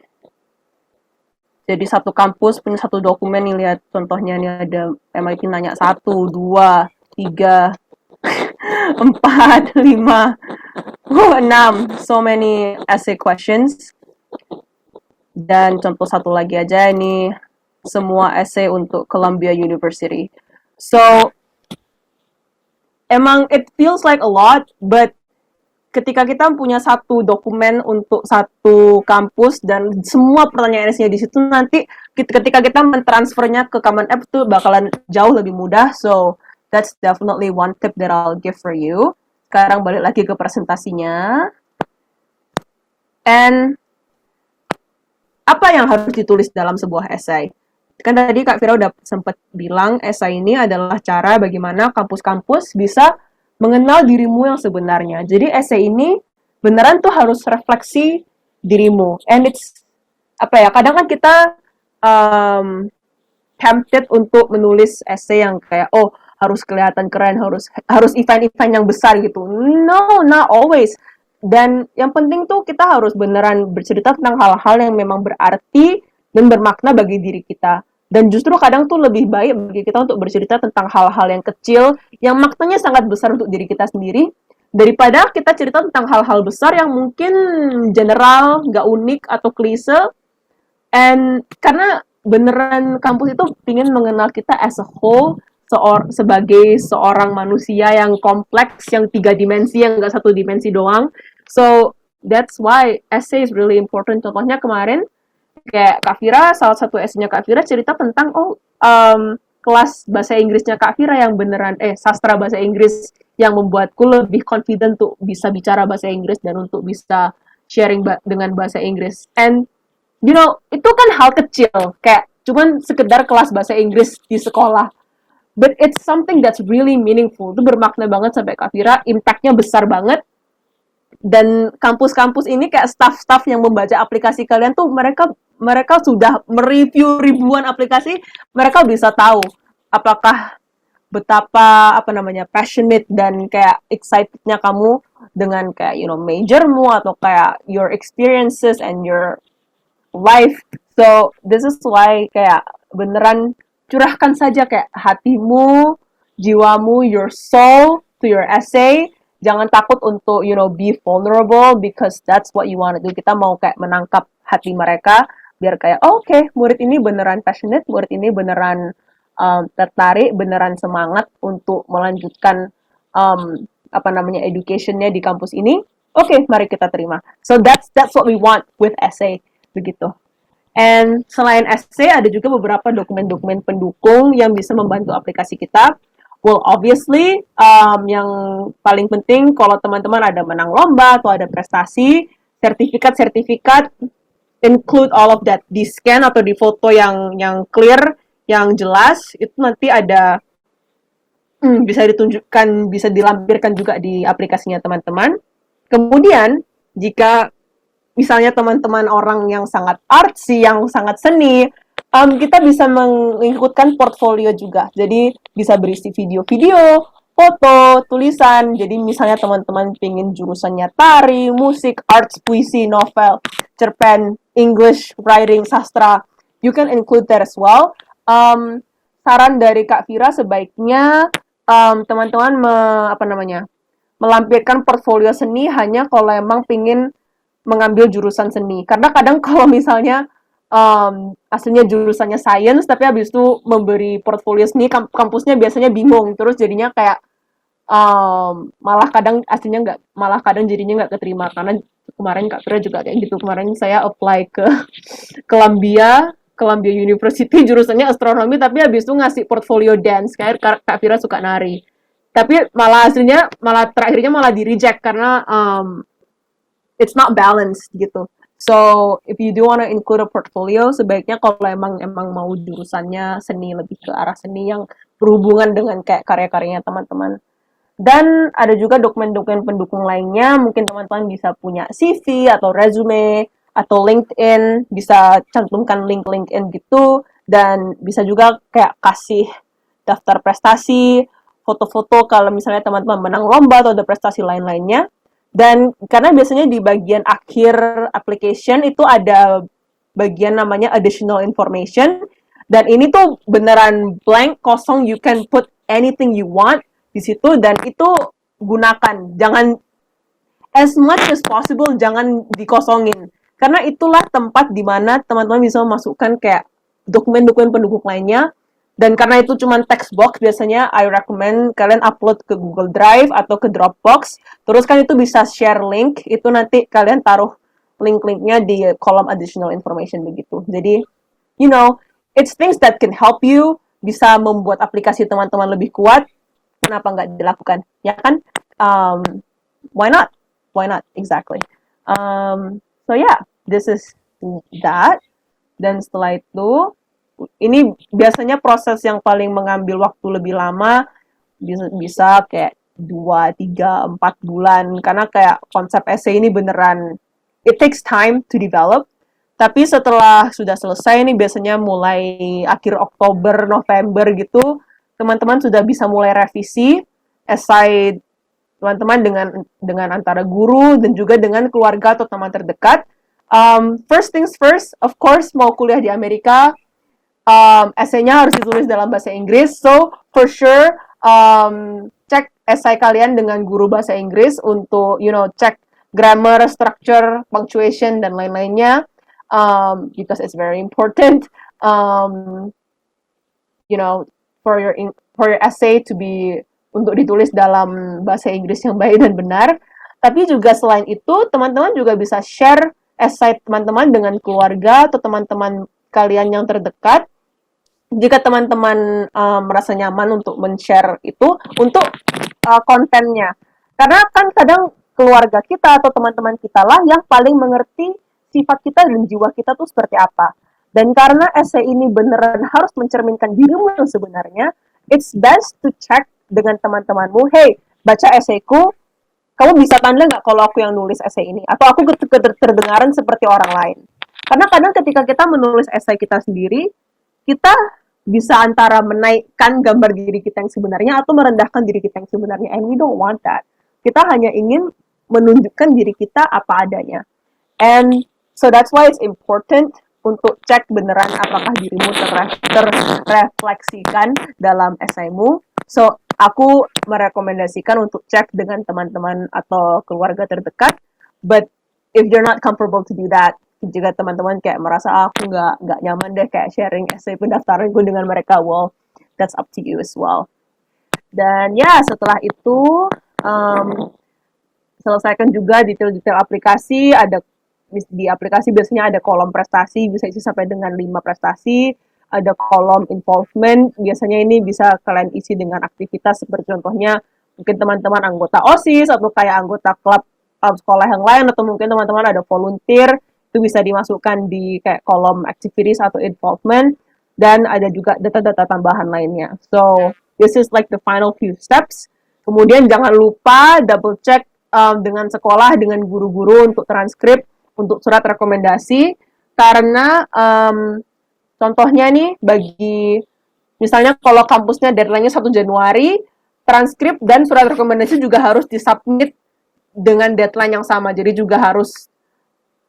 Jadi satu kampus punya satu dokumen nih, lihat contohnya nih ada MIT nanya 1, 2, 3, 4, 5, 6. So many essay questions. Dan contoh satu lagi aja ini semua essay untuk Columbia University. So, emang it feels like a lot, but ketika kita punya satu dokumen untuk satu kampus dan semua pertanyaan essay di situ, nanti ketika kita mentransfernya ke Common App tuh bakalan jauh lebih mudah. So, that's definitely one tip that I'll give for you. Sekarang balik lagi ke presentasinya. And apa yang harus ditulis dalam sebuah essay? Kan tadi Kak Fira udah sempat bilang essay ini adalah cara bagaimana kampus-kampus bisa mengenal dirimu yang sebenarnya. Jadi essay ini beneran tuh harus refleksi dirimu. And it's kadang kan kita tempted untuk menulis essay yang kayak harus kelihatan keren, harus event-event yang besar gitu. No, not always. Dan yang penting tuh kita harus beneran bercerita tentang hal-hal yang memang berarti dan bermakna bagi diri kita. Dan justru kadang tuh lebih baik bagi kita untuk bercerita tentang hal-hal yang kecil, yang maknanya sangat besar untuk diri kita sendiri, daripada kita cerita tentang hal-hal besar yang mungkin general, nggak unik, atau klise. And karena beneran kampus itu ingin mengenal kita as a whole, sebagai seorang manusia yang kompleks, yang 3 dimensi, yang nggak 1 dimensi doang. So, that's why essay is really important. Contohnya kemarin, kayak Kak Fira, salah satu essay-nya Kak Fira cerita tentang kelas bahasa Inggrisnya Kak Fira yang beneran sastra bahasa Inggris yang membuatku lebih confident untuk bisa bicara bahasa Inggris dan untuk bisa sharing dengan bahasa Inggris. And itu kan hal kecil, kayak cuman sekedar kelas bahasa Inggris di sekolah. But it's something that's really meaningful. Itu bermakna banget sampai Kak Fira, impact-nya besar banget. Dan kampus-kampus ini kayak staff-staff yang membaca aplikasi kalian tuh mereka sudah mereview ribuan aplikasi, mereka bisa tahu apakah betapa passionate dan kayak excited-nya kamu dengan kayak majormu atau kayak your experiences and your life. So this is why kayak beneran curahkan saja kayak hatimu, jiwamu, your soul to your essay. Jangan takut untuk be vulnerable because that's what you want to do. Kita mau kayak menangkap hati mereka biar kayak okay, murid ini beneran passionate, murid ini beneran tertarik, beneran semangat untuk melanjutkan education-nya di kampus ini. Okay, mari kita terima. So that's what we want with essay, begitu. And selain essay ada juga beberapa dokumen-dokumen pendukung yang bisa membantu aplikasi kita. Well, obviously, yang paling penting kalau teman-teman ada menang lomba atau ada prestasi, sertifikat-sertifikat include all of that di scan atau di foto yang clear, yang jelas, itu nanti ada bisa ditunjukkan, bisa dilampirkan juga di aplikasinya teman-teman. Kemudian, jika misalnya teman-teman orang yang sangat artsy, yang sangat seni, kita bisa mengikutkan portfolio juga. Jadi bisa berisi video-video, foto, tulisan. Jadi misalnya teman-teman pengen jurusannya tari, musik, arts, puisi, novel, cerpen, English, writing, sastra, you can include that as well. Saran dari Kak Vira sebaiknya teman-teman melampirkan portfolio seni hanya kalau emang pengen mengambil jurusan seni. Karena kadang kalau misalnya aslinya jurusannya science, tapi habis itu memberi portfolio seni, kampusnya biasanya bingung. Terus jadinya kayak malah kadang jadinya nggak keterima. Karena kemarin Kak Vira juga kayak gitu. Kemarin saya apply ke Columbia University jurusannya astronomi, tapi habis itu ngasih portfolio dance, kayak Kak Vira suka nari. Tapi terakhirnya malah di reject karena it's not balanced gitu. So if you do wanna include a portfolio, sebaiknya kalau emang mau jurusannya seni, lebih ke arah seni yang berhubungan dengan kayak karya-karyanya teman-teman. Dan ada juga dokumen-dokumen pendukung lainnya, mungkin teman-teman bisa punya CV atau resume atau LinkedIn, bisa cantumkan link LinkedIn gitu, dan bisa juga kayak kasih daftar prestasi, foto-foto kalau misalnya teman-teman menang lomba atau ada prestasi lain-lainnya. Dan karena biasanya di bagian akhir application itu ada bagian namanya additional information, dan ini tuh beneran blank, kosong, you can put anything you want di situ, dan itu gunakan. Jangan, as much as possible, jangan dikosongin. Karena itulah tempat di mana teman-teman bisa memasukkan kayak dokumen-dokumen pendukung lainnya. Dan karena itu cuma text box, biasanya I recommend kalian upload ke Google Drive atau ke Dropbox. Terus kan itu bisa share link, itu nanti kalian taruh link-linknya di kolom additional information begitu. Jadi, you know, it's things that can help you, bisa membuat aplikasi teman-teman lebih kuat. Kenapa nggak dilakukan? Ya kan? Why not? Why not? Exactly. So yeah, this is that. Dan setelah itu, ini biasanya proses yang paling mengambil waktu lebih lama, bisa kayak 2, 3, 4 bulan, karena kayak konsep essay ini beneran, it takes time to develop. Tapi setelah sudah selesai, ini biasanya mulai akhir Oktober, November gitu, teman-teman sudah bisa mulai revisi essay teman-teman dengan antara guru dan juga dengan keluarga atau teman terdekat. First things first, of course, mau kuliah di Amerika, essay-nya harus ditulis dalam bahasa Inggris. So, for sure, cek essay kalian dengan guru bahasa Inggris untuk, cek grammar, structure, punctuation, dan lain-lainnya. Because it's very important, for your essay to be, untuk ditulis dalam bahasa Inggris yang baik dan benar. Tapi juga selain itu, teman-teman juga bisa share essay teman-teman dengan keluarga atau teman-teman kalian yang terdekat. Jika teman-teman merasa nyaman untuk men-share itu untuk kontennya. Karena kan kadang keluarga kita atau teman-teman kita lah yang paling mengerti sifat kita dan jiwa kita tuh seperti apa. Dan karena essay ini beneran harus mencerminkan dirimu yang sebenarnya, it's best to check dengan teman-temanmu, hey, baca essayku, kamu bisa tanda nggak kalau aku yang nulis essay ini? Atau aku terdengaran seperti orang lain? Karena kadang ketika kita menulis essay kita sendiri, kita bisa antara menaikkan gambar diri kita yang sebenarnya atau merendahkan diri kita yang sebenarnya. And we don't want that. Kita hanya ingin menunjukkan diri kita apa adanya. And so that's why it's important untuk cek beneran apakah dirimu terrefleksikan dalam essaymu. So, aku merekomendasikan untuk cek dengan teman-teman atau keluarga terdekat. But if you're not comfortable to do that, jika teman-teman kayak merasa aku nggak nyaman deh kayak sharing essay pendaftaran gue dengan mereka, well, that's up to you as well. Dan ya, setelah itu selesaikan juga detail-detail aplikasi. Di aplikasi biasanya ada kolom prestasi, bisa isi sampai dengan 5 prestasi. ada kolom involvement. Biasanya ini bisa kalian isi dengan aktivitas seperti contohnya mungkin teman-teman anggota OSIS atau kayak anggota klub sekolah yang lain, atau mungkin teman-teman ada volunteer, itu bisa dimasukkan di kayak kolom activities atau involvement. Dan ada juga data-data tambahan lainnya. So this is like the final few steps. Kemudian jangan lupa double check dengan sekolah, dengan guru-guru untuk transkrip, untuk surat rekomendasi, karena contohnya nih bagi misalnya kalau kampusnya deadline-nya 1 Januari, transkrip dan surat rekomendasi juga harus disubmit dengan deadline yang sama. Jadi juga harus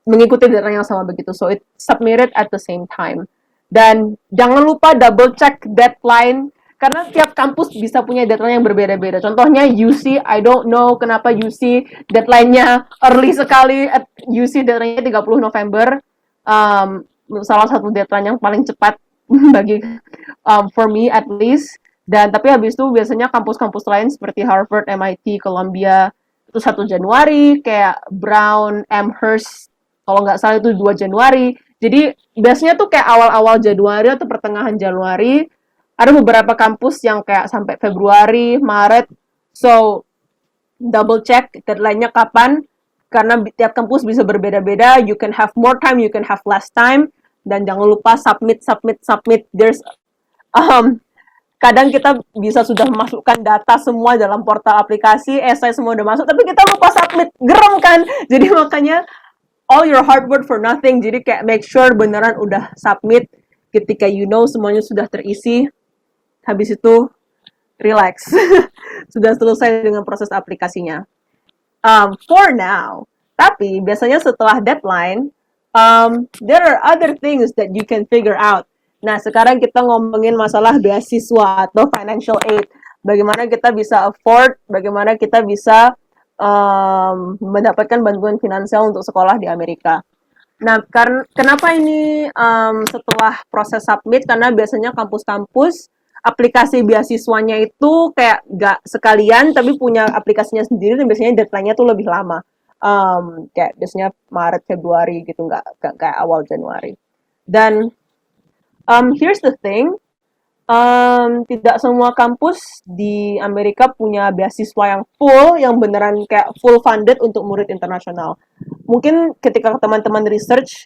mengikuti deadline yang sama begitu. So it submitted at the same time. Dan jangan lupa double check deadline, karena tiap kampus bisa punya deadline yang berbeda-beda. Contohnya UC, I don't know kenapa UC deadline-nya early sekali. At UC deadline-nya 30 November. Salah satu deadline yang paling cepat bagi for me at least. Dan tapi habis itu biasanya kampus-kampus lain seperti Harvard, MIT, Columbia itu 1 Januari, kayak Brown, Amherst kalau nggak salah itu 2 Januari. Jadi biasanya tuh kayak awal-awal Januari atau pertengahan Januari. Ada beberapa kampus yang kayak sampai Februari, Maret. So double check deadline-nya kapan, karena tiap kampus bisa berbeda-beda. You can have more time, you can have less time. Dan jangan lupa submit. There's kadang kita bisa sudah memasukkan data semua dalam portal aplikasi, essay semua udah masuk, tapi kita lupa submit. Gerem kan? Jadi makanya all your hard work for nothing. Jadi kayak make sure beneran udah submit ketika you know semuanya sudah terisi. Habis itu relax. Sudah selesai dengan proses aplikasinya. For now. Tapi biasanya setelah deadline, there are other things that you can figure out. Nah, sekarang kita ngomongin masalah beasiswa atau financial aid. Bagaimana kita bisa afford, bagaimana kita bisa mendapatkan bantuan finansial untuk sekolah di Amerika. Nah, kenapa ini setelah proses submit? Karena biasanya kampus-kampus aplikasi beasiswanya itu kayak nggak sekalian, tapi punya aplikasinya sendiri, dan biasanya deadline-nya tuh lebih lama. Kayak biasanya Maret, Februari gitu, nggak kayak awal Januari. Dan here's the thing, tidak semua kampus di Amerika punya beasiswa yang full, yang beneran kayak full funded untuk murid internasional. Mungkin ketika teman-teman research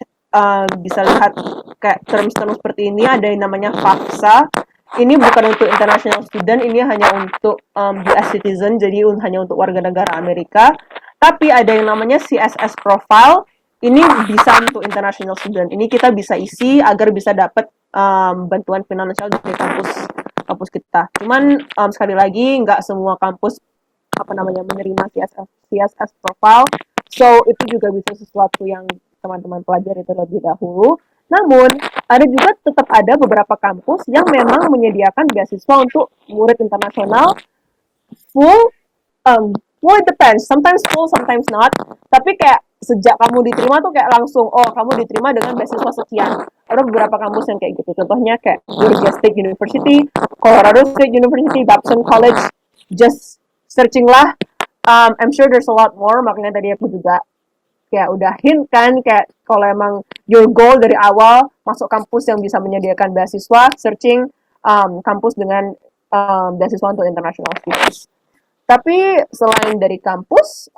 bisa lihat kayak term-term seperti ini, ada yang namanya FAFSA. Ini bukan untuk international student, ini hanya untuk US citizen, jadi hanya untuk warga negara Amerika. Tapi ada yang namanya CSS profile, ini bisa untuk international student. Ini kita bisa isi agar bisa dapat bantuan finansial dari kampus kita. Cuman sekali lagi nggak semua kampus menerima CSS profile. So itu juga bisa sesuatu yang teman-teman pelajari terlebih dahulu. Namun ada juga tetap ada beberapa kampus yang memang menyediakan beasiswa untuk murid internasional full. Well, it depends. Sometimes full, sometimes not. Tapi kayak sejak kamu diterima tuh kayak langsung, oh kamu diterima dengan beasiswa sekian. Ada beberapa kampus yang kayak gitu. Contohnya kayak Georgia State University, Colorado State University, Babson College. Just searching lah. I'm sure there's a lot more. Makanya tadi aku juga kayak udah hint kan, kayak kalau emang your goal dari awal masuk kampus yang bisa menyediakan beasiswa, searching kampus dengan beasiswa untuk international students. Tapi selain dari kampus,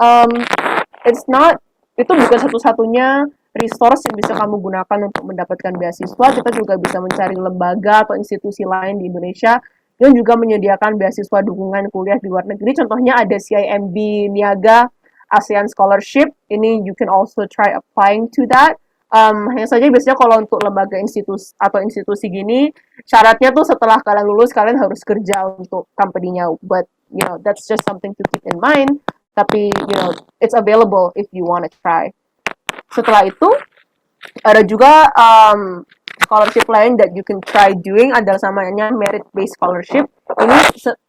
itu bukan satu-satunya resource yang bisa kamu gunakan untuk mendapatkan beasiswa. Kita juga bisa mencari lembaga atau institusi lain di Indonesia yang juga menyediakan beasiswa dukungan kuliah di luar negeri. Contohnya ada CIMB Niaga ASEAN Scholarship. Ini you can also try applying to that. Hanya saja biasanya kalau untuk lembaga institusi gini, syaratnya tuh setelah kalian lulus, kalian harus kerja untuk company-nya. But, that's just something to keep in mind. Tapi, it's available if you want to try. Setelah itu, ada juga scholarship lain that you can try doing, adalah namanya merit-based scholarship. Ini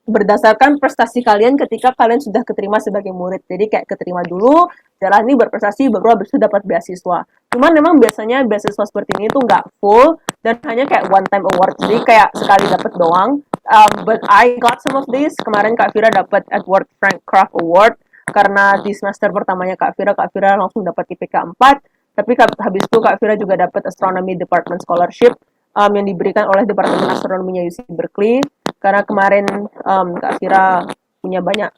berdasarkan prestasi kalian ketika kalian sudah keterima sebagai murid. Jadi kayak keterima dulu, jalani berprestasi, baru habis itu dapat beasiswa. Cuman memang biasanya beasiswa seperti ini tuh nggak full, dan hanya kayak one time award. Jadi kayak sekali dapat doang. But I got some of these. Kemarin Kak Fira dapat Edward Frank Craft Award, karena di semester pertamanya Kak Fira langsung dapat IPK 4. Tapi habis itu Kak Fira juga dapat Astronomy Department Scholarship. yang diberikan oleh Departemen Astronominya UC Berkeley. Karena kemarin Kak Fira punya banyak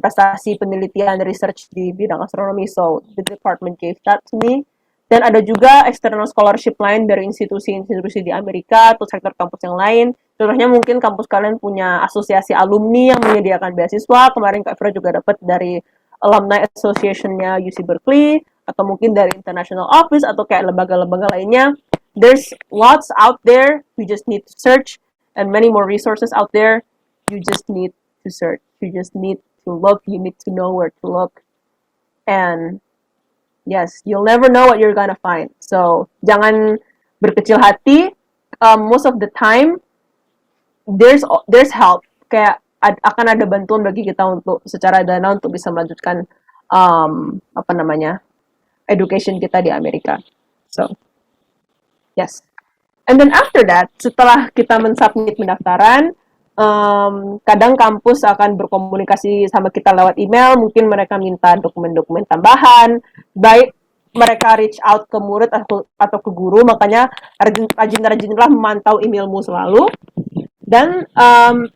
prestasi penelitian research di bidang astronomi, so the department gave that to me. Dan ada juga external scholarship lain dari institusi-institusi di Amerika atau sektor kampus yang lain. Contohnya mungkin kampus kalian punya asosiasi alumni yang menyediakan beasiswa. Kemarin Kak Fira juga dapat dari Alumni Association-nya UC Berkeley, atau mungkin dari International Office atau kayak lembaga-lembaga lainnya. There's lots out there, you just need to search, and many more resources out there, you just need to search, you just need to look, you need to know where to look, and yes, you'll never know what you're gonna find. So, jangan berkecil hati. Most of the time, there's help. Kayak akan ada bantuan bagi kita untuk secara dana untuk bisa melanjutkan education kita di Amerika. So, yes. And then after that, setelah kita mensubmit pendaftaran, kadang kampus akan berkomunikasi sama kita lewat email, mungkin mereka minta dokumen-dokumen tambahan, baik mereka reach out ke murid atau ke guru, makanya rajin-rajinlah memantau emailmu selalu. Dan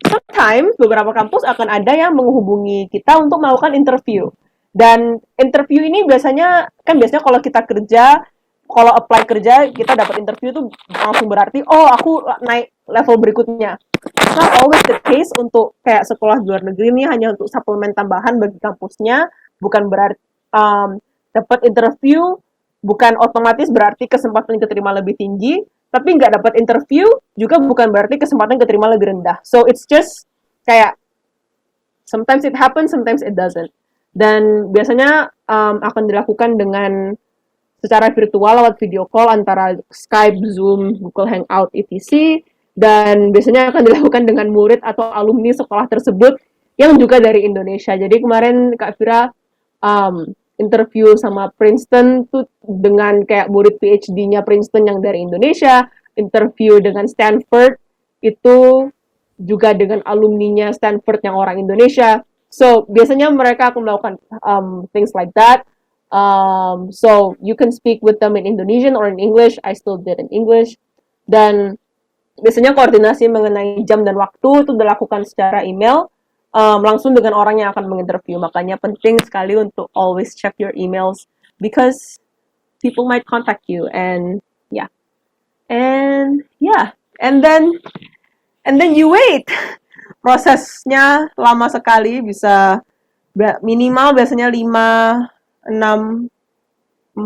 sometimes beberapa kampus akan ada yang menghubungi kita untuk melakukan interview. Dan interview ini biasanya kalau kita kerja, kalau apply kerja, kita dapat interview tuh langsung berarti, oh aku naik level berikutnya. It's not always the case untuk kayak sekolah di luar negeri ini hanya untuk suplemen tambahan bagi kampusnya, bukan berarti dapat interview, bukan otomatis berarti kesempatan keterima lebih tinggi, tapi nggak dapat interview juga bukan berarti kesempatan keterima lebih rendah. So it's just kayak sometimes it happens, sometimes it doesn't. Dan biasanya akan dilakukan dengan secara virtual lewat video call antara Skype, Zoom, Google Hangout, etc. Dan biasanya akan dilakukan dengan murid atau alumni sekolah tersebut yang juga dari Indonesia. Jadi kemarin Kak Fira interview sama Princeton tuh dengan kayak murid PhD-nya Princeton yang dari Indonesia, interview dengan Stanford itu juga dengan alumninya Stanford yang orang Indonesia. So biasanya mereka akan melakukan things like that. So you can speak with them in Indonesian or in English. I still did in English. Dan biasanya koordinasi mengenai jam dan waktu itu dilakukan secara email, langsung dengan orang yang akan menginterview. Makanya penting sekali untuk always check your emails because people might contact you, and then you wait. Prosesnya lama sekali, bisa minimal biasanya 5, 6,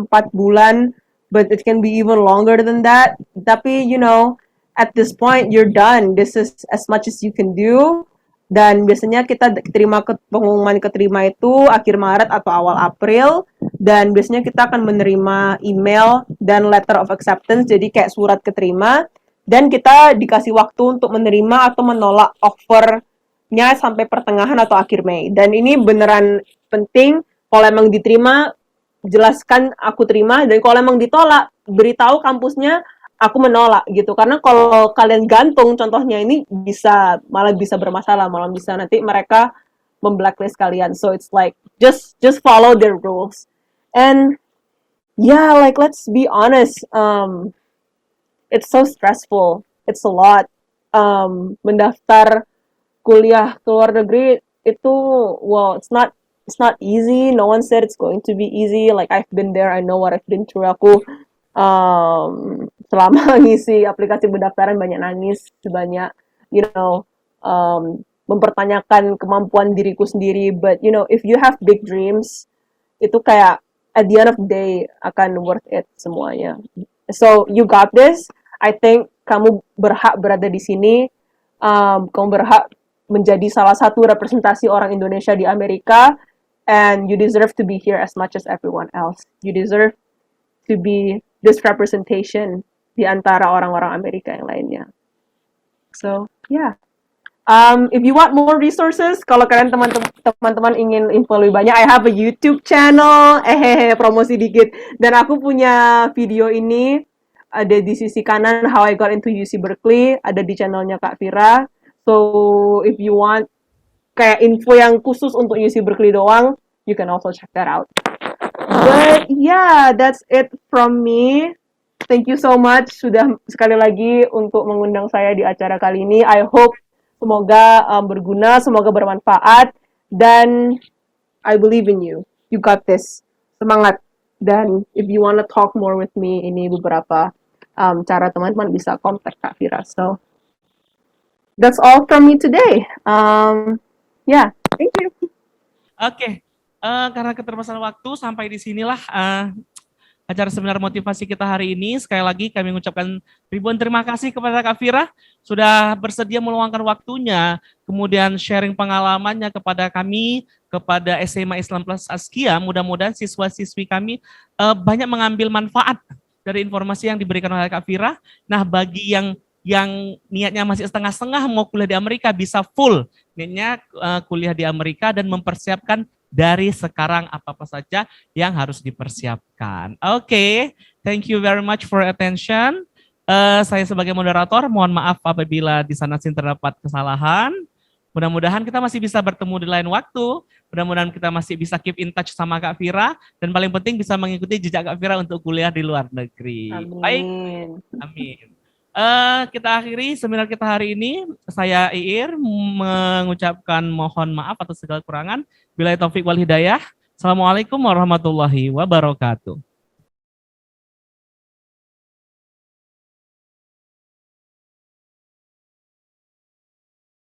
4 bulan, but it can be even longer than that. Tapi at this point you're done. This is as much as you can do. Dan biasanya kita terima pengumuman keterima itu akhir Maret atau awal April, dan biasanya kita akan menerima email dan letter of acceptance, jadi kayak surat keterima, dan kita dikasih waktu untuk menerima atau menolak offernya sampai pertengahan atau akhir Mei. Dan ini beneran penting, kalau emang diterima jelaskan aku terima, dan kalau emang ditolak beritahu kampusnya aku menolak gitu, karena kalau kalian gantung contohnya ini malah bisa bermasalah, malah bisa nanti mereka memblacklist kalian. So it's like just follow their rules. And let's be honest, it's so stressful, it's a lot. Mendaftar kuliah ke luar negeri itu, it's not easy. No one said it's going to be easy. Like I've been there, I know what I've been through. Aku selama ngisi aplikasi pendaftaran banyak nangis, banyak mempertanyakan kemampuan diriku sendiri. But if you have big dreams, itu kayak at the end of the day akan worth it semuanya. So you got this. I think kamu berhak berada di sini. Kamu berhak menjadi salah satu representasi orang Indonesia di Amerika, and you deserve to be here as much as everyone else. You deserve to be this representation di antara orang-orang Amerika yang lainnya. So, if you want more resources, kalau kalian teman-teman ingin info lebih banyak, I have a YouTube channel, promosi dikit. Dan aku punya video ini, ada di sisi kanan, How I Got Into UC Berkeley, ada di channelnya Kak Fira. So, if you want kayak info yang khusus untuk UC Berkeley doang, you can also check that out. But that's it from me. thank you so much sudah sekali lagi untuk mengundang saya di acara kali ini. I hope semoga berguna, semoga bermanfaat, dan I believe in you. You got this. Semangat. Dan if you want to talk more with me, ini beberapa cara teman-teman bisa kontak Kak Fira. So that's all from me today. Yeah, thank you. Oke, karena keterbatasan waktu sampai di sinilah acara seminar motivasi kita hari ini. Sekali lagi kami mengucapkan ribuan terima kasih kepada Kak Fira sudah bersedia meluangkan waktunya, kemudian sharing pengalamannya kepada kami, kepada SMA Islam Plus Askia. Mudah-mudahan siswa-siswi kami banyak mengambil manfaat dari informasi yang diberikan oleh Kak Fira. Nah, bagi yang niatnya masih setengah-setengah mau kuliah di Amerika, bisa full niatnya kuliah di Amerika dan mempersiapkan dari sekarang apa-apa saja yang harus dipersiapkan. Oke, thank you very much for attention. Saya sebagai moderator, mohon maaf apabila di sana sini terdapat kesalahan. Mudah-mudahan kita masih bisa bertemu di lain waktu. Mudah-mudahan kita masih bisa keep in touch sama Kak Fira. Dan paling penting bisa mengikuti jejak Kak Fira untuk kuliah di luar negeri. Amin. Baik, amin. Kita akhiri seminar kita hari ini. Saya Iir mengucapkan mohon maaf atas segala kekurangan. Billahi taufik wal hidayah. Assalamualaikum warahmatullahi wabarakatuh.